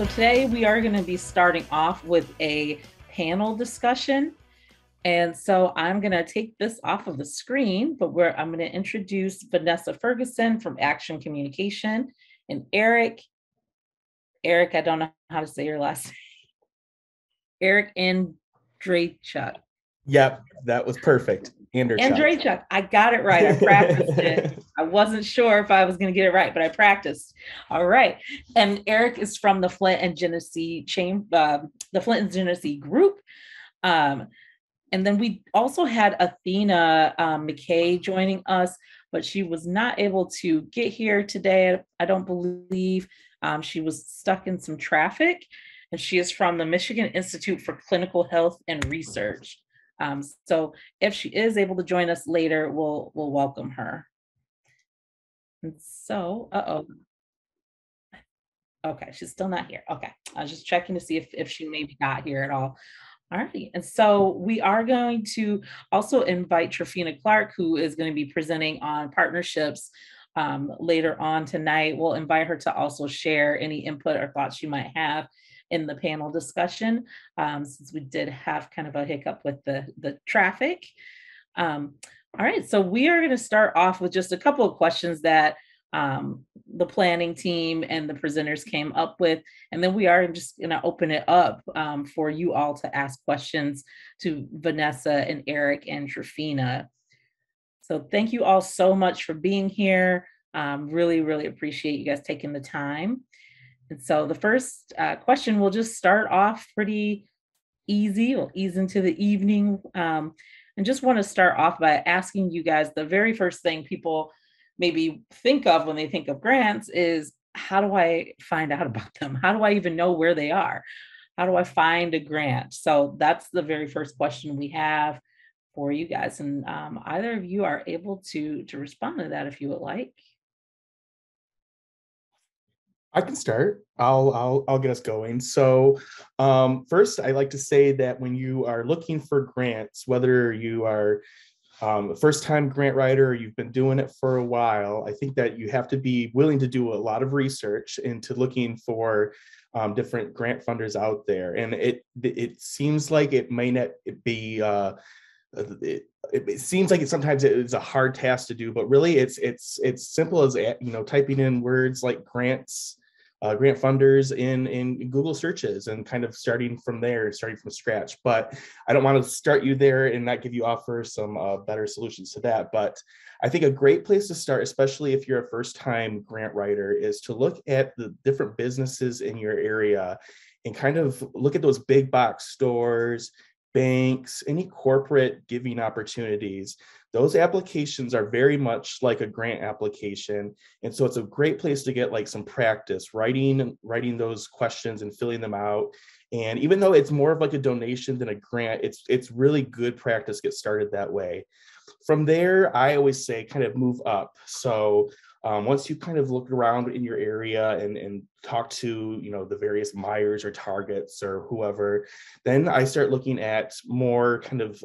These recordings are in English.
So today we are going to be starting off with a panel discussion. And so I'm going to take this off of the screen, but I'm going to introduce Vanessa Ferguson from Action Communication and Eric, I don't know how to say your last name, Eric Andrachuk. Yep, that was perfect. Anderchuk. Andrachuk, I got it right. I practiced it. I wasn't sure if I was going to get it right, but I practiced. All right. And Eric is from the Flint and Genesee the Flint and Genesee group. And then we also had Athena McKay joining us, but she was not able to get here today. I don't believe she was stuck in some traffic, and she is from the Michigan Institute for Clinical Health and Research. So if she is able to join us later, we'll welcome her. And so, okay, she's still not here. Okay, I was just checking to see if she maybe got here at all. All right, and so we are going to also invite Trafina Clark, who is going to be presenting on partnerships later on tonight. We'll invite her to also share any input or thoughts she might have in the panel discussion, since we did have kind of a hiccup with the traffic. All right, so we are going to start off with just a couple of questions that the planning team and the presenters came up with, and then we are just going to open it up for you all to ask questions to Vanessa and Eric and Trafina. So thank you all so much for being here. Really, really appreciate you guys taking the time. And so the first question, we'll just start off pretty easy. We'll ease into the evening. And just want to start off by asking you guys, the very first thing people maybe think of when they think of grants is, how do I find out about them? How do I even know where they are? How do I find a grant? So that's the very first question we have for you guys. And either of you are able to respond to that if you would like. I can start. I'll get us going. So first, I like to say that when you are looking for grants, whether you are a first-time grant writer or you've been doing it for a while, I think that you have to be willing to do a lot of research into looking for different grant funders out there. And it seems like it may not be it seems like sometimes it's a hard task to do, but really it's simple as typing in words like grants, grant funders in Google searches and kind of starting from there, starting from scratch. But I don't want to start you there and not give you offer some better solutions to that. But I think a great place to start, especially if you're a first-time grant writer, is to look at the different businesses in your area and kind of look at those big box stores, banks, any corporate giving opportunities. Those applications are very much like a grant application. And so it's a great place to get like some practice writing those questions and filling them out. And even though it's more of like a donation than a grant, it's really good practice to get started that way. From there, I always say kind of move up. So once you kind of look around in your area and talk to the various Myers or Targets or whoever, then I start looking at more kind of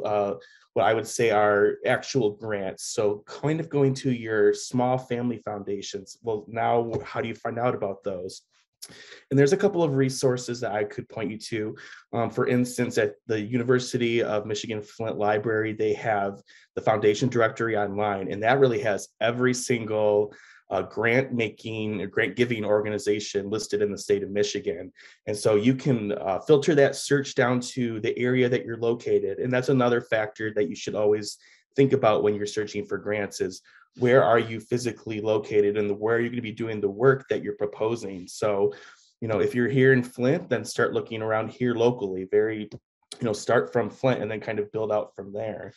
what I would say are actual grants. So kind of going to your small family foundations. Well, now how do you find out about those? And there's a couple of resources that I could point you to. For instance, at the University of Michigan Flint Library, they have the foundation directory online, and that really has every single grant giving organization listed in the state of Michigan. And so you can filter that search down to the area that you're located. And that's another factor that you should always think about when you're searching for grants is, where are you physically located and where are you going to be doing the work that you're proposing? So, if you're here in Flint, then start looking around here locally, start from Flint and then kind of build out from there.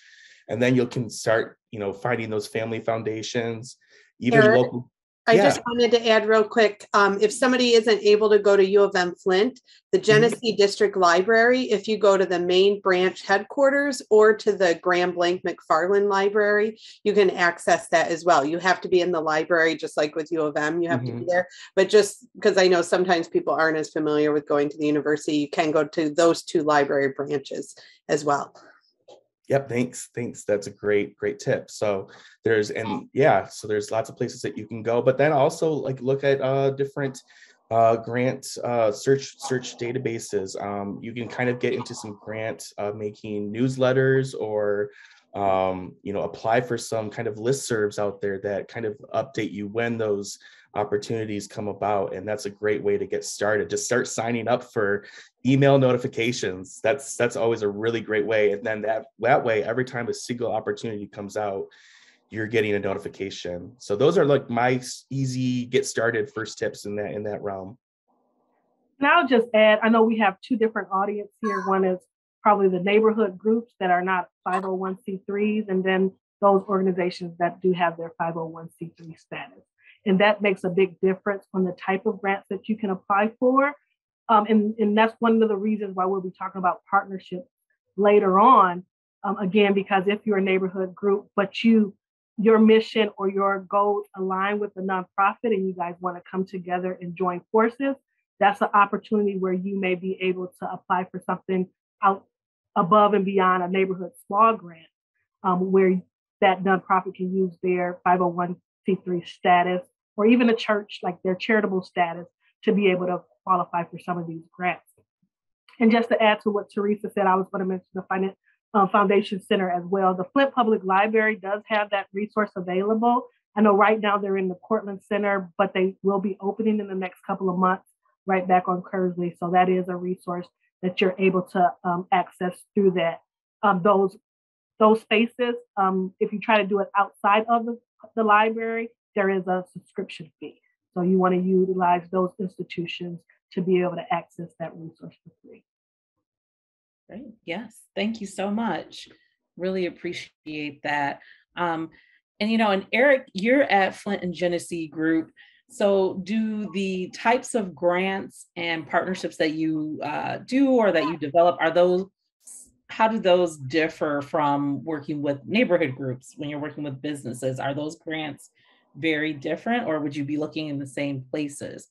And then you can start, finding those family foundations, even Eric, local. I just wanted to add real quick, if somebody isn't able to go to U of M Flint, the Genesee District Library, if you go to the main branch headquarters or to the Graham Blank McFarland Library, you can access that as well. You have to be in the library, just like with U of M, you have to be there. But just because I know sometimes people aren't as familiar with going to the university, you can go to those two library branches as well. Yep. Thanks. That's a great tip. So there's lots of places that you can go, but then also like look at different Grant search databases. You can kind of get into some grant making newsletters, or apply for some kind of listservs out there that kind of update you when those opportunities come about. And that's a great way to get started. Just start signing up for email notifications. That's always a really great way. And then that way, every time a single opportunity comes out, you're getting a notification. So those are like my easy get started first tips in that realm. And I'll just add, I know we have two different audiences here. One is probably the neighborhood groups that are not 501c3s, and then those organizations that do have their 501c3 status. And that makes a big difference on the type of grants that you can apply for. And that's one of the reasons why we'll be talking about partnerships later on. Again, because if you're a neighborhood group, but your mission or your goals align with the nonprofit and you guys want to come together and join forces, that's an opportunity where you may be able to apply for something out above and beyond a neighborhood small grant, where that nonprofit can use their 501c3 status, or even a church, like their charitable status, to be able to qualify for some of these grants. And just to add to what Teresa said, I was going to mention the Foundation Center as well. The Flint Public Library does have that resource available. I know right now they're in the Cortland Center, but they will be opening in the next couple of months right back on Kersley. So that is a resource that you're able to access through that. Those spaces, if you try to do it outside of the library, there is a subscription fee. So you want to utilize those institutions to be able to access that resource for free. Great. Yes. Thank you so much. Really appreciate that. And Eric, you're at Flint and Genesee Group. So do the types of grants and partnerships that you do or that you develop, how do those differ from working with neighborhood groups when you're working with businesses? Are those grants very different, or would you be looking in the same places?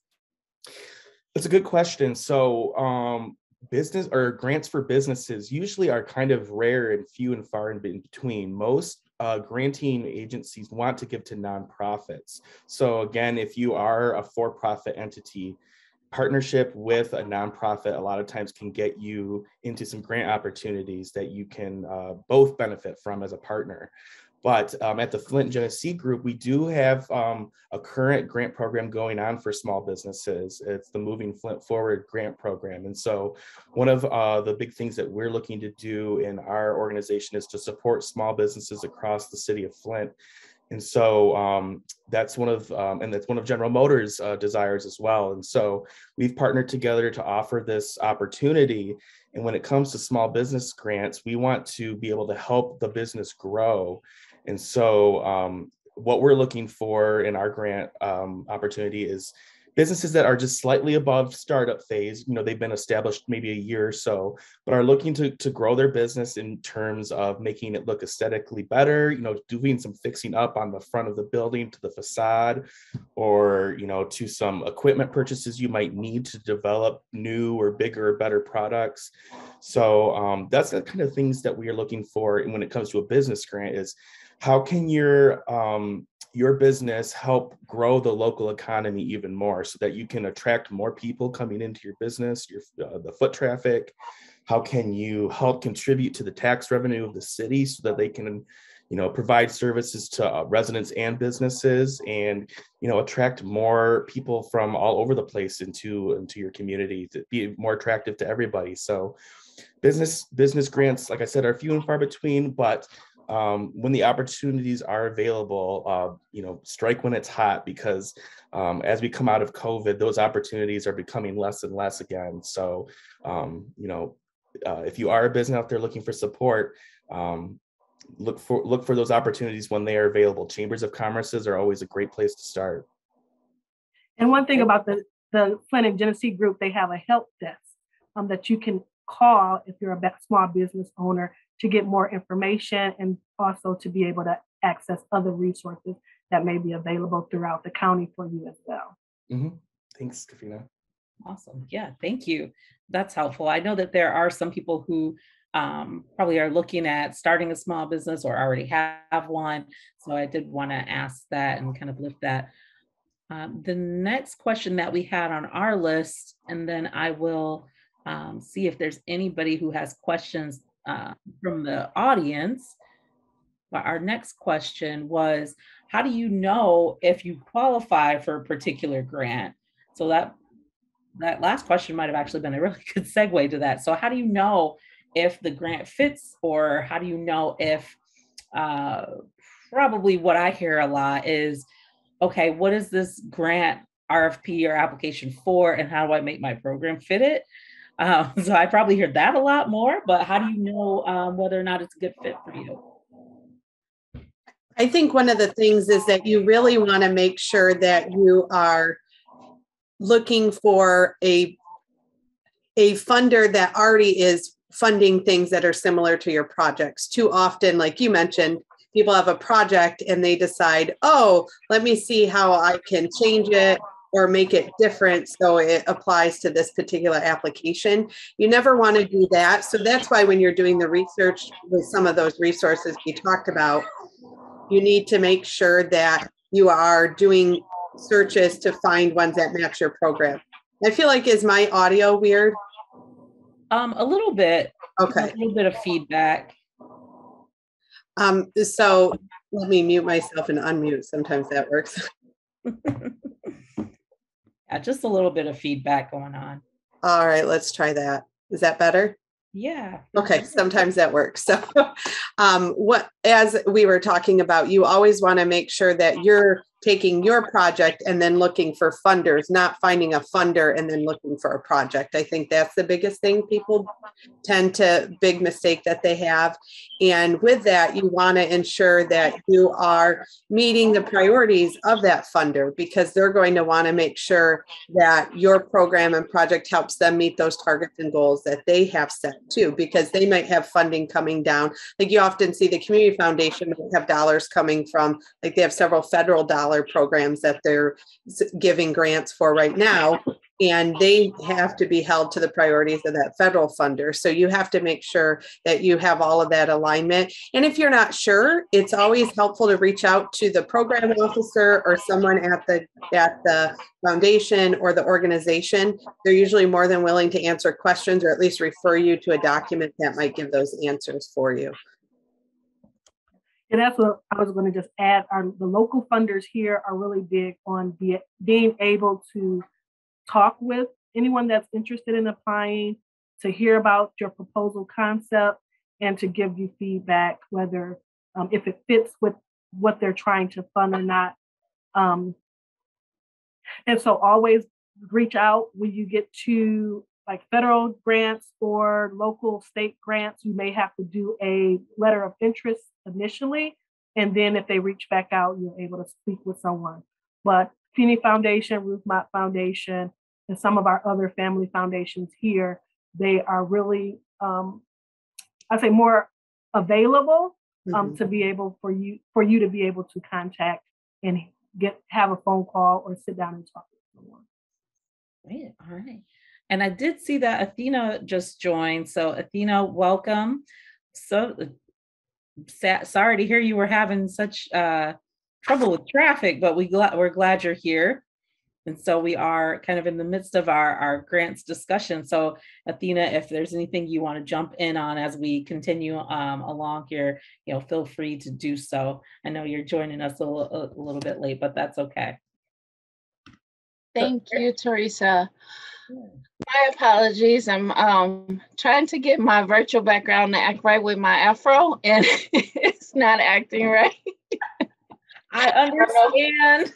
That's a good question. So business or grants for businesses usually are kind of rare and few and far in between. Most granting agencies want to give to nonprofits. So again, if you are a for-profit entity, partnership with a nonprofit a lot of times can get you into some grant opportunities that you can both benefit from as a partner. But at the Flint and Genesee Group, we do have a current grant program going on for small businesses. It's the Moving Flint Forward grant program. And so one of the big things that we're looking to do in our organization is to support small businesses across the city of Flint. And so that's one of General Motors' desires as well. And so we've partnered together to offer this opportunity. And when it comes to small business grants, we want to be able to help the business grow. And so what we're looking for in our grant opportunity is businesses that are just slightly above startup phase. They've been established maybe a year or so, but are looking to grow their business in terms of making it look aesthetically better, doing some fixing up on the front of the building to the facade, or, to some equipment purchases you might need to develop new or bigger or better products. So that's the kind of things that we are looking for. And when it comes to a business grant is, how can your business help grow the local economy even more so that you can attract more people coming into your business, the foot traffic? How can you help contribute to the tax revenue of the city so that they can, provide services to residents and businesses, and, attract more people from all over the place into your community to be more attractive to everybody? So business grants, like I said, are few and far between, but when the opportunities are available, strike when it's hot, because as we come out of COVID, those opportunities are becoming less and less again. So, if you are a business out there looking for support, look for those opportunities when they are available. Chambers of Commerce's are always a great place to start. And one thing about the Flint and Genesee Group, they have a help desk that you can call if you're a small business owner to get more information, and also to be able to access other resources that may be available throughout the county for you as well. Mm-hmm. Thanks, Kafina. Awesome. Yeah, thank you. That's helpful. I know that there are some people who probably are looking at starting a small business or already have one. So I did want to ask that and kind of lift that The next question that we had on our list, and then I will see if there's anybody who has questions from the audience. But our next question was, how do you know if you qualify for a particular grant? So that last question might have actually been a really good segue to that. So how do you know if the grant fits, or how do you know if uh, probably what I hear a lot is, okay, what is this grant RFP or application for, and how do I make my program fit it? So I probably hear that a lot more, but how do you know whether or not it's a good fit for you? I think one of the things is that you really want to make sure that you are looking for a funder that already is funding things that are similar to your projects. Too often, like you mentioned, people have a project and they decide, oh, let me see how I can change it or make it different so it applies to this particular application. You never want to do that. So that's why when you're doing the research with some of those resources we talked about, you need to make sure that you are doing searches to find ones that match your program. I feel like, is my audio weird? A little bit. Okay. A little bit of feedback. So let me mute myself and unmute. Sometimes that works. Yeah, just a little bit of feedback going on. All right, let's try that. Is that better? Yeah. Okay, sometimes that works. So as we were talking about, you always want to make sure that you're taking your project and then looking for funders, not finding a funder and then looking for a project. I think that's the biggest thing people big mistake that they have. And with that, you want to ensure that you are meeting the priorities of that funder, because they're going to want to make sure that your program and project helps them meet those targets and goals that they have set too, because they might have funding coming down. Like you often see the community foundation might have dollars coming from, like they have several federal dollar programs that they're giving grants for right now, and they have to be held to the priorities of that federal funder. So you have to make sure that you have all of that alignment. And if you're not sure, it's always helpful to reach out to the program officer or someone at the foundation or the organization. They're usually more than willing to answer questions, or at least refer you to a document that might give those answers for you. And that's what I was going to just add. The local funders here are really big on being able to talk with anyone that's interested in applying, to hear about your proposal concept, and to give you feedback, whether if it fits with what they're trying to fund or not. And so always reach out when you get to like federal grants or local state grants. You may have to do a letter of interest initially, and then if they reach back out, you're able to speak with someone. But Community Foundation, Ruth Mott Foundation, and some of our other family foundations here, they are really, I'd say, more available to be able for you to be able to contact and have a phone call or sit down and talk with someone. Great. All right. And I did see that Athena just joined. So Athena, welcome. So sorry to hear you were having such trouble with traffic, but we're glad you're here. And so we are kind of in the midst of our grants discussion. So Athena, if there's anything you want to jump in on as we continue along here, feel free to do so. I know you're joining us a little bit late, but that's okay. Thank you, Teresa. My apologies. I'm trying to get my virtual background to act right with my afro, and it's not acting right. I understand.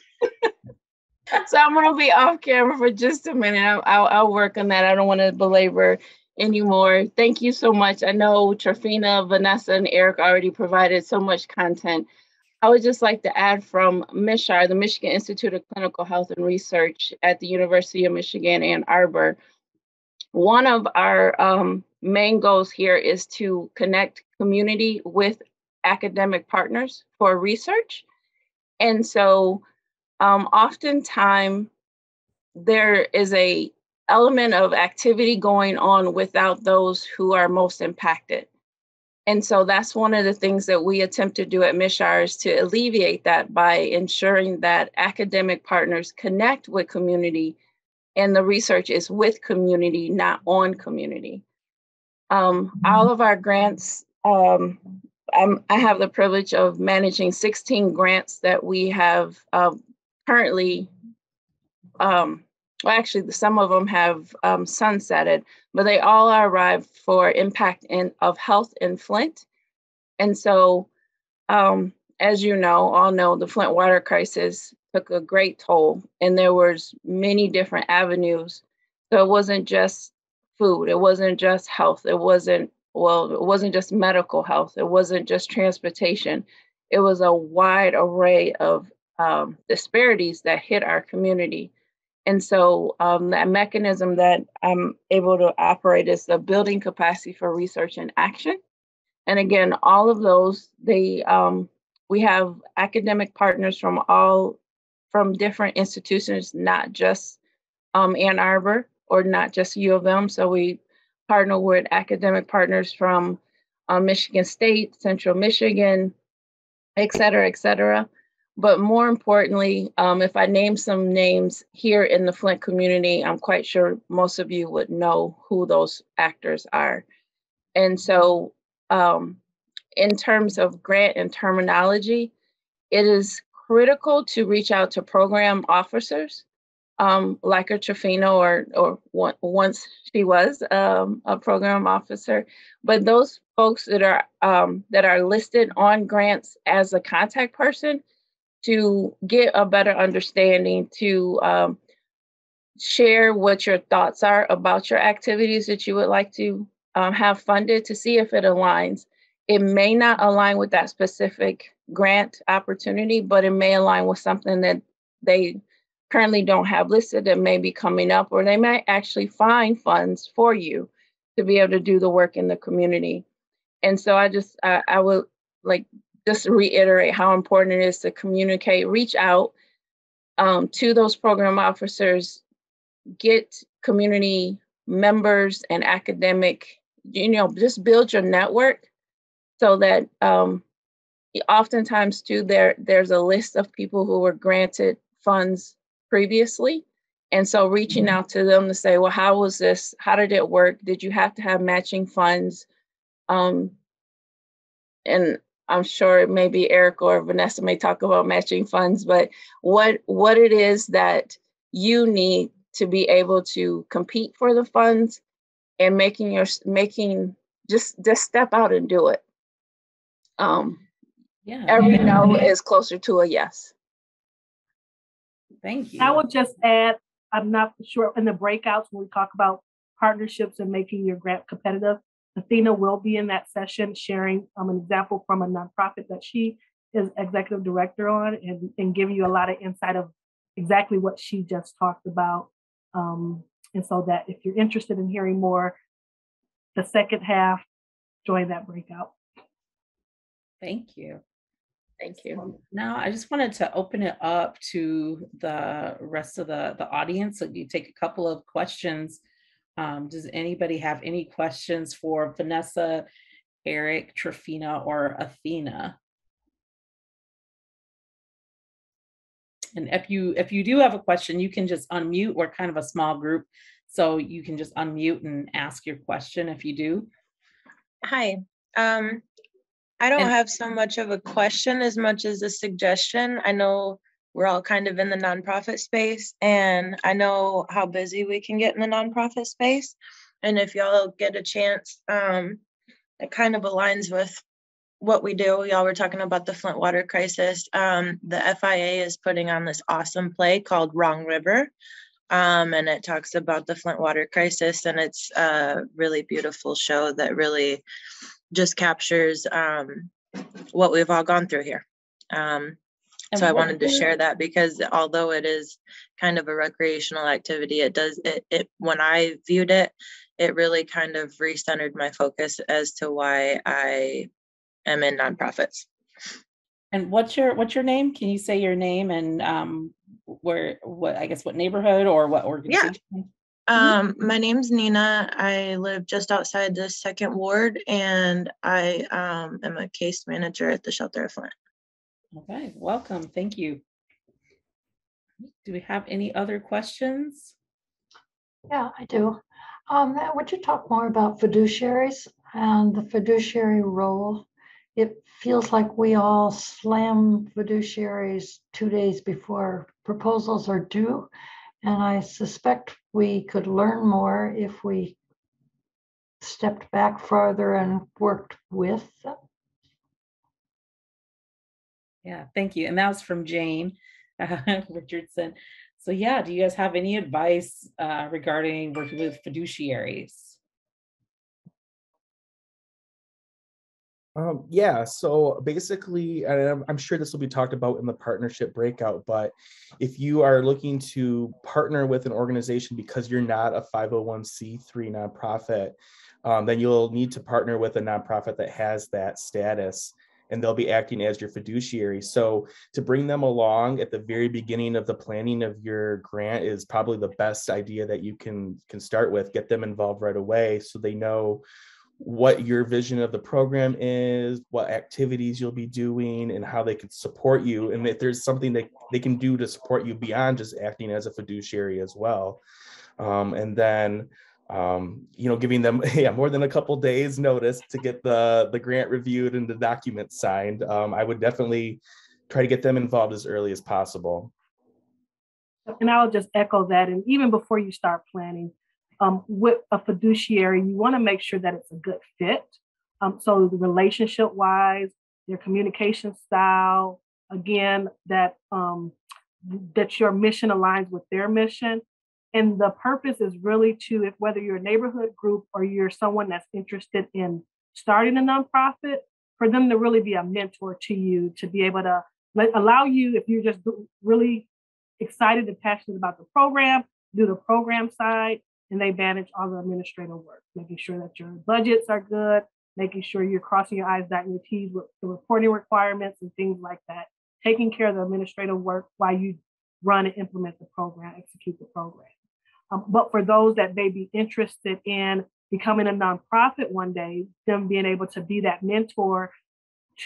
So I'm going to be off camera for just a minute. I'll work on that. I don't want to belabor anymore. Thank you so much. I know Trafina, Vanessa, and Eric already provided so much content. I would just like to add from MISHAR, the Michigan Institute of Clinical Health and Research at the University of Michigan, Ann Arbor. One of our main goals here is to connect community with academic partners for research. And so oftentimes there is a element of activity going on without those who are most impacted. And so that's one of the things that we attempt to do at Mishar is to alleviate that by ensuring that academic partners connect with community and the research is with community, not on community. All of our grants, I have the privilege of managing 16 grants that we have currently, well, actually, some of them have sunsetted, but they all are arrived for impact of health in Flint. And so, as you know, all know, the Flint water crisis took a great toll, and there was many different avenues. So it wasn't just food, it wasn't just health, it wasn't just medical health, it wasn't just transportation. It was a wide array of disparities that hit our community. And so that mechanism that I'm able to operate is the building capacity for research and action. And again, all of those, we have academic partners from different institutions, not just Ann Arbor or not just U of M. So we partner with academic partners from Michigan State, Central Michigan, et cetera, et cetera. But more importantly, if I name some names here in the Flint community, I'm quite sure most of you would know who those actors are. And so in terms of grant and terminology, it is critical to reach out to program officers like a Trofino or once she was a program officer, but those folks that are listed on grants as a contact person to get a better understanding, to share what your thoughts are about your activities that you would like to have funded, to see if it aligns. It may not align with that specific grant opportunity, but it may align with something that they currently don't have listed that may be coming up, or they might actually find funds for you to be able to do the work in the community. And so I would like just reiterate how important it is to communicate, reach out to those program officers, get community members and academic, just build your network so that oftentimes too, there's a list of people who were granted funds previously. And so reaching out to them to say, well, how was this? How did it work? Did you have to have matching funds? And I'm sure maybe Eric or Vanessa may talk about matching funds, but what it is that you need to be able to compete for the funds and just step out and do it. Every no is closer to a yes. Thank you. I would just add, I'm not sure in the breakouts when we talk about partnerships and making your grant competitive, Athena will be in that session sharing an example from a nonprofit that she is executive director on and giving you a lot of insight of exactly what she just talked about. And so that if you're interested in hearing more, the second half, join that breakout. Thank you. Thank you. So now I just wanted to open it up to the rest of the audience. So you take a couple of questions. Does anybody have any questions for Vanessa, Eric, Trofina, or Athena? And if you do have a question, you can just unmute. We're kind of a small group, so you can just unmute and ask your question if you do. Hi. I don't have so much of a question as much as a suggestion. I know we're all kind of in the nonprofit space, and I know how busy we can get in the nonprofit space. And if y'all get a chance, it kind of aligns with what we do. Y'all were talking about the Flint water crisis. The FIA is putting on this awesome play called Wrong River. And it talks about the Flint water crisis, and it's a really beautiful show that really just captures what we've all gone through here. So I wanted to share that because although it is kind of a recreational activity, it when I viewed it, it really kind of recentered my focus as to why I am in nonprofits. And what's your name? Can you say your name and what neighborhood or what organization? My name's Nina. I live just outside the second ward, and I am a case manager at the shelter of Flint. Okay, welcome. Thank you. Do we have any other questions? Yeah, I do. Would you talk more about fiduciaries and the fiduciary role? It feels like we all slam fiduciaries 2 days before proposals are due. And I suspect we could learn more if we stepped back farther and worked with them. Yeah, thank you. And that was from Jane Richardson. So yeah, do you guys have any advice regarding working with fiduciaries? Yeah, so basically, and I'm sure this will be talked about in the partnership breakout, but if you are looking to partner with an organization because you're not a 501c3 nonprofit, then you'll need to partner with a nonprofit that has that status, and they'll be acting as your fiduciary. So to bring them along at the very beginning of the planning of your grant is probably the best idea that you can start with. Get them involved right away so they know what your vision of the program is, what activities you'll be doing, and how they can support you. And if there's something that they can do to support you beyond just acting as a fiduciary as well. And then, giving them more than a couple days notice to get the grant reviewed and the documents signed. I would definitely try to get them involved as early as possible. And I'll just echo that. And even before you start planning, with a fiduciary, you want to make sure that it's a good fit. So the relationship wise, your communication style, again, that your mission aligns with their mission. And the purpose is really to, if whether you're a neighborhood group or you're someone that's interested in starting a nonprofit, for them to really be a mentor to you, to be able to allow you, if you're just really excited and passionate about the program, do the program side, and they manage all the administrative work, making sure that your budgets are good, making sure you're crossing your I's, dotting your T's with the reporting requirements and things like that, taking care of the administrative work while you run and implement the program, execute the program. But for those that may be interested in becoming a nonprofit one day, them being able to be that mentor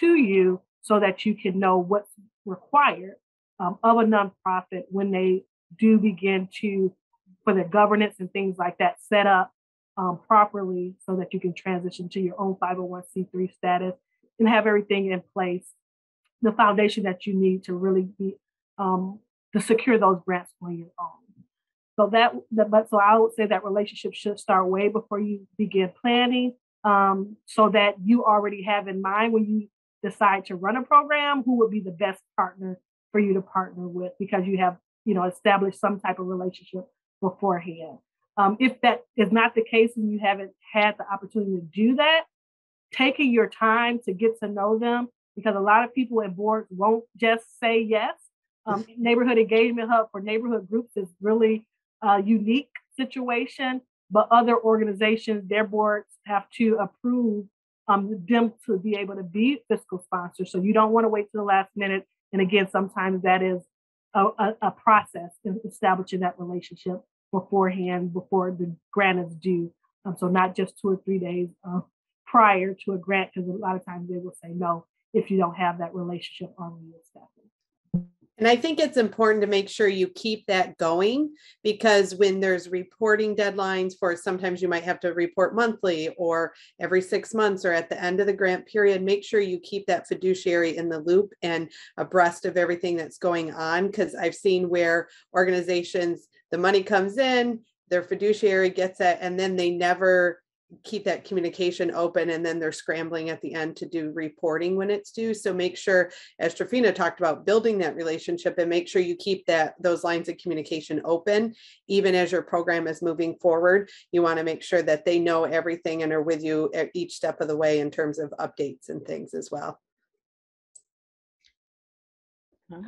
to you so that you can know what's required of a nonprofit when they do begin to, for their governance and things like that, set up properly so that you can transition to your own 501c3 status and have everything in place, the foundation that you need to really be to secure those grants on your own. So so I would say that relationship should start way before you begin planning, so that you already have in mind when you decide to run a program who would be the best partner for you to partner with, because you have established some type of relationship beforehand. If that is not the case and you haven't had the opportunity to do that, taking your time to get to know them, because a lot of people at boards won't just say yes. Neighborhood Engagement Hub for neighborhood groups is really a unique situation, but other organizations, their boards have to approve them to be able to be fiscal sponsors. So you don't want to wait to the last minute. And again, sometimes that is a process in establishing that relationship beforehand, before the grant is due. So not just 2 or 3 days prior to a grant, because a lot of times they will say no if you don't have that relationship already established. And I think it's important to make sure you keep that going, because when there's reporting deadlines for, sometimes you might have to report monthly or every 6 months or at the end of the grant period, make sure you keep that fiduciary in the loop and abreast of everything that's going on. Because I've seen where organizations, the money comes in, their fiduciary gets it, and then they never keep that communication open, and then they're scrambling at the end to do reporting when it's due. So make sure, as Trafina talked about, building that relationship, and make sure you keep those lines of communication open even as your program is moving forward. You want to make sure that they know everything and are with you at each step of the way in terms of updates and things as well.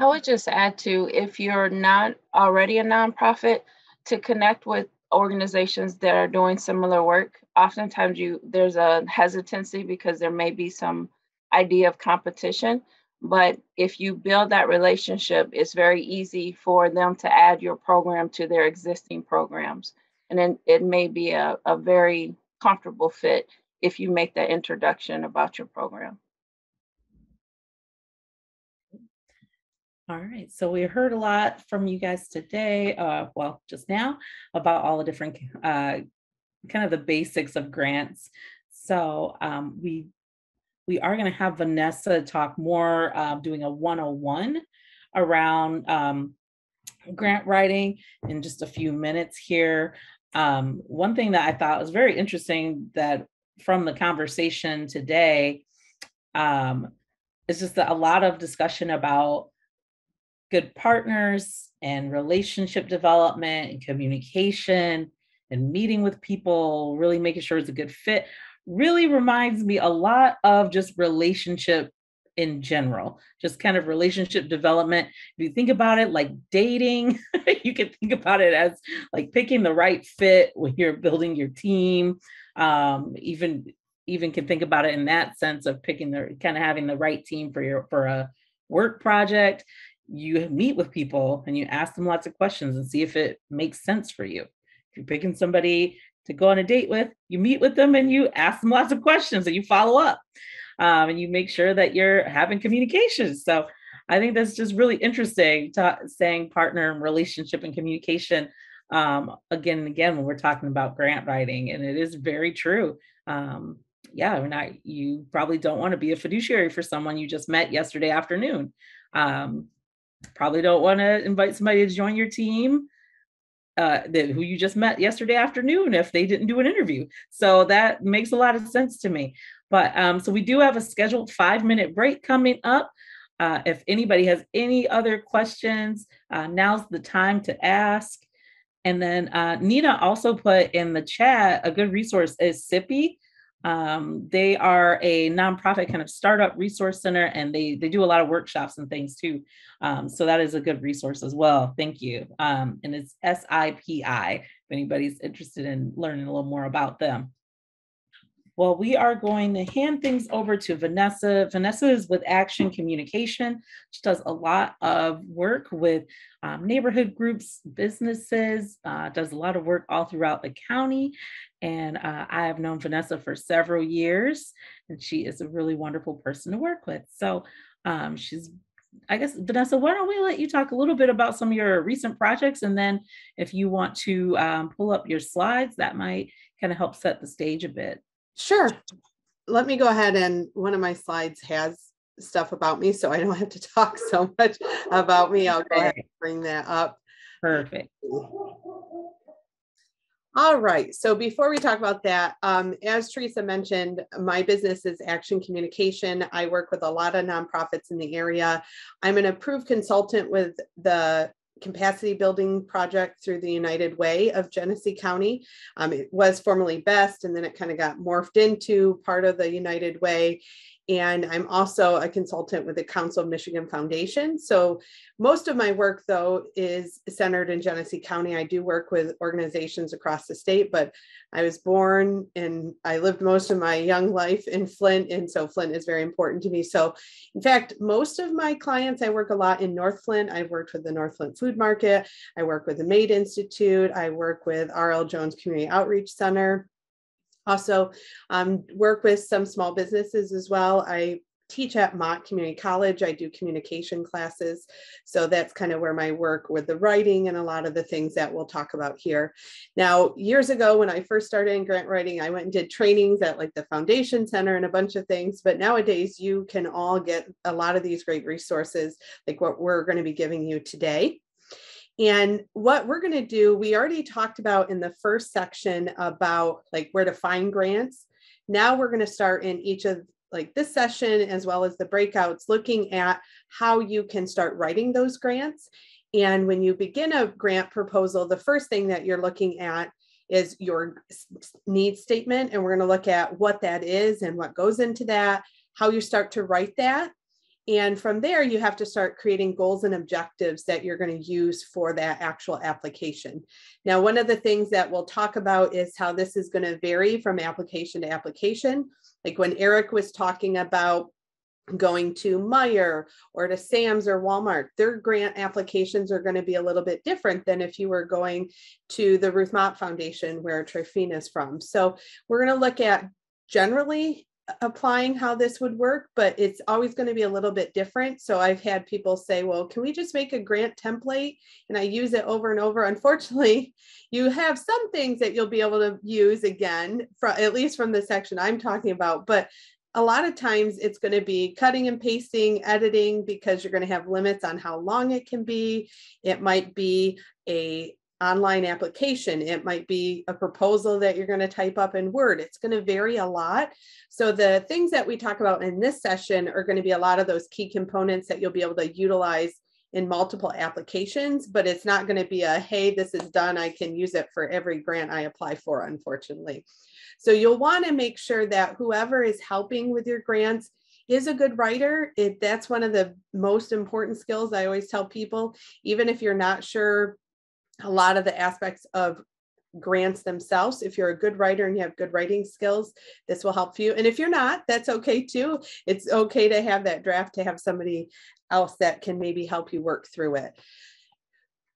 I would just add to, if you're not already a nonprofit, to connect with organizations that are doing similar work. Oftentimes there's a hesitancy because there may be some idea of competition, but if you build that relationship, it's very easy for them to add your program to their existing programs. And then it may be a very comfortable fit if you make that introduction about your program. All right, so we heard a lot from you guys today, well, just now, about all the different kind of the basics of grants. So we are going to have Vanessa talk more, doing a 101 around grant writing in just a few minutes here. One thing that I thought was very interesting that from the conversation today is just that a lot of discussion about good partners and relationship development and communication and meeting with people, really making sure it's a good fit, really reminds me a lot of just relationship in general, just kind of relationship development. If you think about it like dating, you can think about it as like picking the right fit when you're building your team. Even can think about it in that sense of picking the kind of having the right team for a work project. You meet with people and you ask them lots of questions and see if it makes sense for you. If you're picking somebody to go on a date with, you meet with them and you ask them lots of questions and you follow up, and you make sure that you're having communication. So I think that's just really interesting, saying partner and relationship and communication again and again when we're talking about grant writing, and it is very true. You probably don't want to be a fiduciary for someone you just met yesterday afternoon. Probably don't want to invite somebody to join your team who you just met yesterday afternoon if they didn't do an interview. So that makes a lot of sense to me. But so we do have a scheduled 5-minute break coming up. If anybody has any other questions, now's the time to ask. And then Nina also put in the chat, a good resource is SIPI. They are a nonprofit kind of startup resource center, and they do a lot of workshops and things too. So that is a good resource as well. Thank you. And it's SIPI, if anybody's interested in learning a little more about them. Well, we are going to hand things over to Vanessa. Vanessa is with Action Communication. She does a lot of work with neighborhood groups, businesses, does a lot of work all throughout the county. And I have known Vanessa for several years, and she is a really wonderful person to work with. So I guess, Vanessa, why don't we let you talk a little bit about some of your recent projects, and then if you want to pull up your slides, that might kind of help set the stage a bit. Sure. Let me go ahead, and one of my slides has stuff about me, so I don't have to talk so much about me. I'll go ahead and bring that up. Perfect. All right. So before we talk about that, as Teresa mentioned, my business is Action Communication. I work with a lot of nonprofits in the area. I'm an approved consultant with the capacity building project through the United Way of Genesee County. It was formerly BEST, and then it kind of got morphed into part of the United Way. And I'm also a consultant with the Council of Michigan Foundation. So most of my work, though, is centered in Genesee County. I do work with organizations across the state, but I was born and I lived most of my young life in Flint. And so Flint is very important to me. So in fact, most of my clients, I work a lot in North Flint. I've worked with the North Flint Food Market. I work with the Made Institute. I work with R.L. Jones Community Outreach Center. Also work with some small businesses as well. I teach at Mott Community College. I do communication classes. So that's kind of where my work with the writing and a lot of the things that we'll talk about here. Now, years ago, when I first started in grant writing, I went and did trainings at like the Foundation Center and a bunch of things. But nowadays, you can all get a lot of these great resources like what we're going to be giving you today. And what we're going to do, we already talked about in the first section about like where to find grants. Now we're going to start in each of like this session, as well as the breakouts, looking at how you can start writing those grants. And when you begin a grant proposal, the first thing that you're looking at is your needs statement. And we're going to look at what that is and what goes into that, how you start to write that. And from there, you have to start creating goals and objectives that you're going to use for that actual application. Now, one of the things that we'll talk about is how this is going to vary from application to application. Like when Eric was talking about going to Meijer or to Sam's or Walmart, their grant applications are going to be a little bit different than if you were going to the Ruth Mott Foundation where Trifina is from. So we're going to look at generally applying how this would work, but it's always going to be a little bit different. So I've had people say, well, can we just make a grant template? And I use it over and over. Unfortunately, you have some things that you'll be able to use again, at least from the section I'm talking about, but a lot of times it's going to be cutting and pasting, editing, because you're going to have limits on how long it can be. It might be a online application. It might be a proposal that you're going to type up in Word. It's going to vary a lot. So the things that we talk about in this session are going to be a lot of those key components that you'll be able to utilize in multiple applications, but it's not going to be a, hey, this is done, I can use it for every grant I apply for, unfortunately. So you'll want to make sure that whoever is helping with your grants is a good writer. That's one of the most important skills I always tell people, even if you're not sure a lot of the aspects of grants themselves. If you're a good writer and you have good writing skills, this will help you. And if you're not, that's okay too. It's okay to have that draft, to have somebody else that can maybe help you work through it.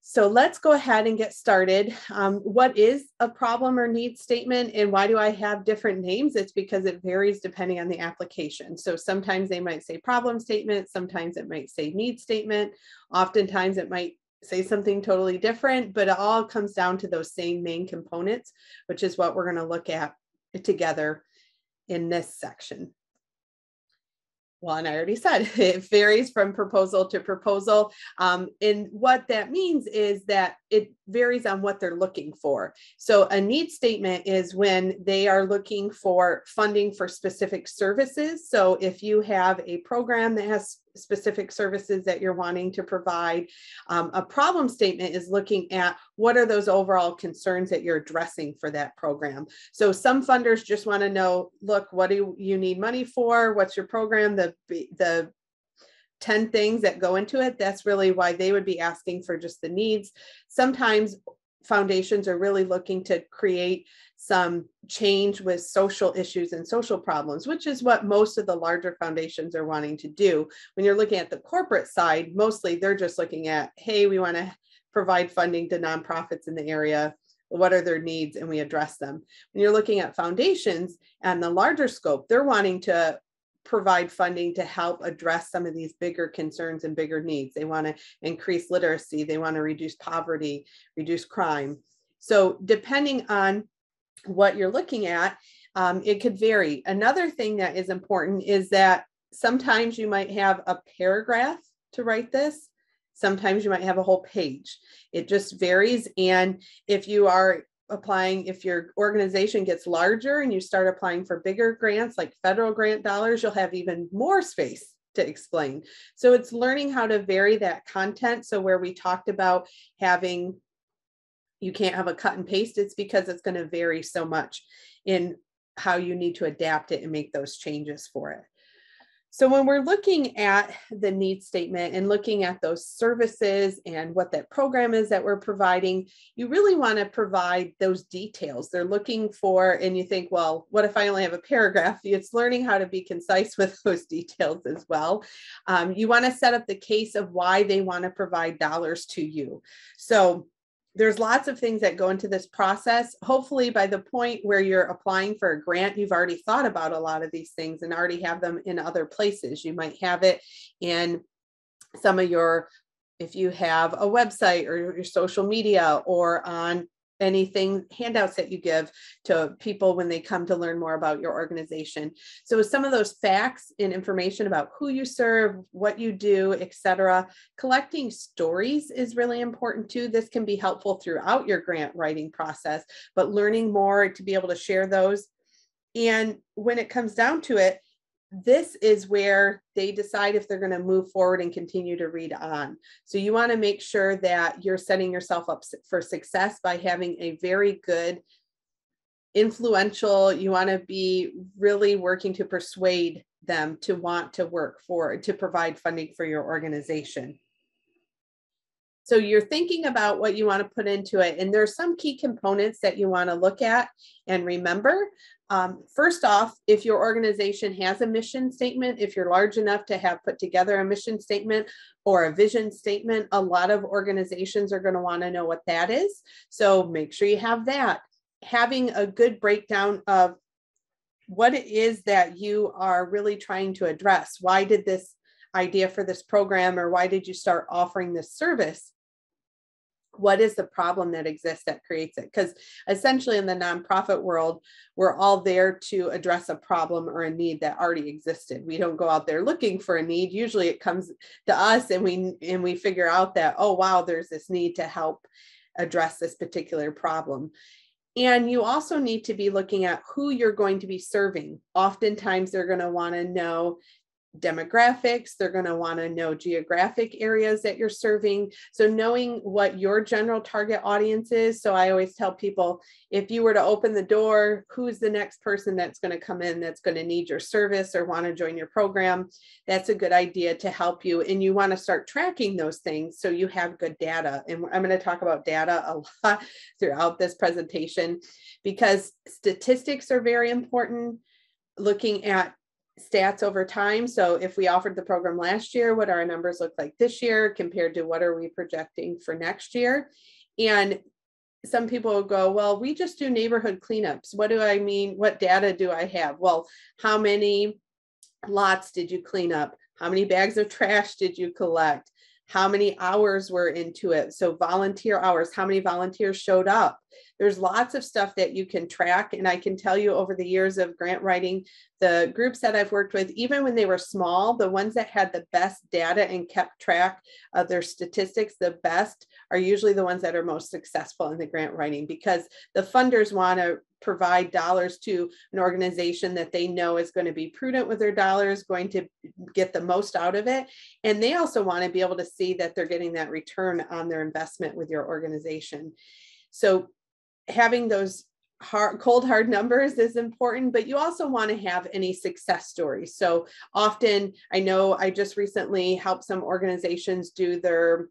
So let's go ahead and get started. What is a problem or need statement, and why do I have different names? It's because it varies depending on the application. So sometimes they might say problem statement, sometimes it might say need statement, oftentimes it might say something totally different, but it all comes down to those same main components, which is what we're going to look at together in this section. Well, and I already said it varies from proposal to proposal. And what that means is that it varies on what they're looking for. So a need statement is when they are looking for funding for specific services. So if you have a program that has specific services that you're wanting to provide, a problem statement is looking at what are those overall concerns that you're addressing for that program. So some funders just want to know, look, what do you need money for? What's your program? The 10 things that go into it. That's really why they would be asking for just the needs. Sometimes foundations are really looking to create some change with social issues and social problems, which is what most of the larger foundations are wanting to do. When you're looking at the corporate side, mostly they're just looking at, hey, we want to provide funding to nonprofits in the area. What are their needs? And we address them. When you're looking at foundations and the larger scope, they're wanting to provide funding to help address some of these bigger concerns and bigger needs. They want to increase literacy. They want to reduce poverty, reduce crime. So depending on what you're looking at, it could vary. Another thing that is important is that sometimes you might have a paragraph to write this. Sometimes you might have a whole page. It just varies. And if you are applying, if your organization gets larger and you start applying for bigger grants like federal grant dollars, you'll have even more space to explain. So it's learning how to vary that content. So where we talked about having, you can't have a cut and paste, it's because it's going to vary so much in how you need to adapt it and make those changes for it. So when we're looking at the need statement and looking at those services and what that program is that we're providing, you really want to provide those details they're looking for. And you think, well, what if I only have a paragraph? It's learning how to be concise with those details as well. You want to set up the case of why they want to provide dollars to you. So there's lots of things that go into this process. Hopefully by the point where you're applying for a grant, you've already thought about a lot of these things and already have them in other places. You might have it in some of your, if you have a website or your social media or on anything, handouts that you give to people when they come to learn more about your organization. So some of those facts and information about who you serve, what you do, etc. Collecting stories is really important too. This can be helpful throughout your grant writing process, but learning more to be able to share those. And when it comes down to it, this is where they decide if they're going to move forward and continue to read on. So you want to make sure that you're setting yourself up for success by having a very good, influential, you want to be really working to persuade them to want to work for, to provide funding for your organization. So you're thinking about what you want to put into it. And there's some key components that you want to look at and remember. First off, if your organization has a mission statement, if you're large enough to have put together a mission statement or a vision statement, a lot of organizations are going to want to know what that is. So make sure you have that. Having a good breakdown of what it is that you are really trying to address. Why did this idea for this program, or why did you start offering this service? What is the problem that exists that creates it? Because essentially in the nonprofit world, we're all there to address a problem or a need that already existed. We don't go out there looking for a need. Usually it comes to us and we figure out that, oh, wow, there's this need to help address this particular problem. And you also need to be looking at who you're going to be serving. Oftentimes they're going to want to know demographics, they're going to want to know geographic areas that you're serving. So knowing what your general target audience is. So I always tell people, if you were to open the door, who's the next person that's going to come in that's going to need your service or want to join your program? That's a good idea to help you. And you want to start tracking those things so you have good data. And I'm going to talk about data a lot throughout this presentation because statistics are very important. Looking at stats over time. So if we offered the program last year, what do our numbers look like this year compared to what are we projecting for next year? And some people will go, well, we just do neighborhood cleanups. What do I mean? What data do I have? Well, how many lots did you clean up? How many bags of trash did you collect? How many hours were into it? So volunteer hours, how many volunteers showed up? There's lots of stuff that you can track. And I can tell you over the years of grant writing, the groups that I've worked with, even when they were small, the ones that had the best data and kept track of their statistics the best are usually the ones that are most successful in the grant writing, because the funders want to provide dollars to an organization that they know is going to be prudent with their dollars, going to get the most out of it. And they also want to be able to see that they're getting that return on their investment with your organization. So having those cold hard numbers is important, but you also want to have any success stories. So often, I know I just recently helped some organizations do a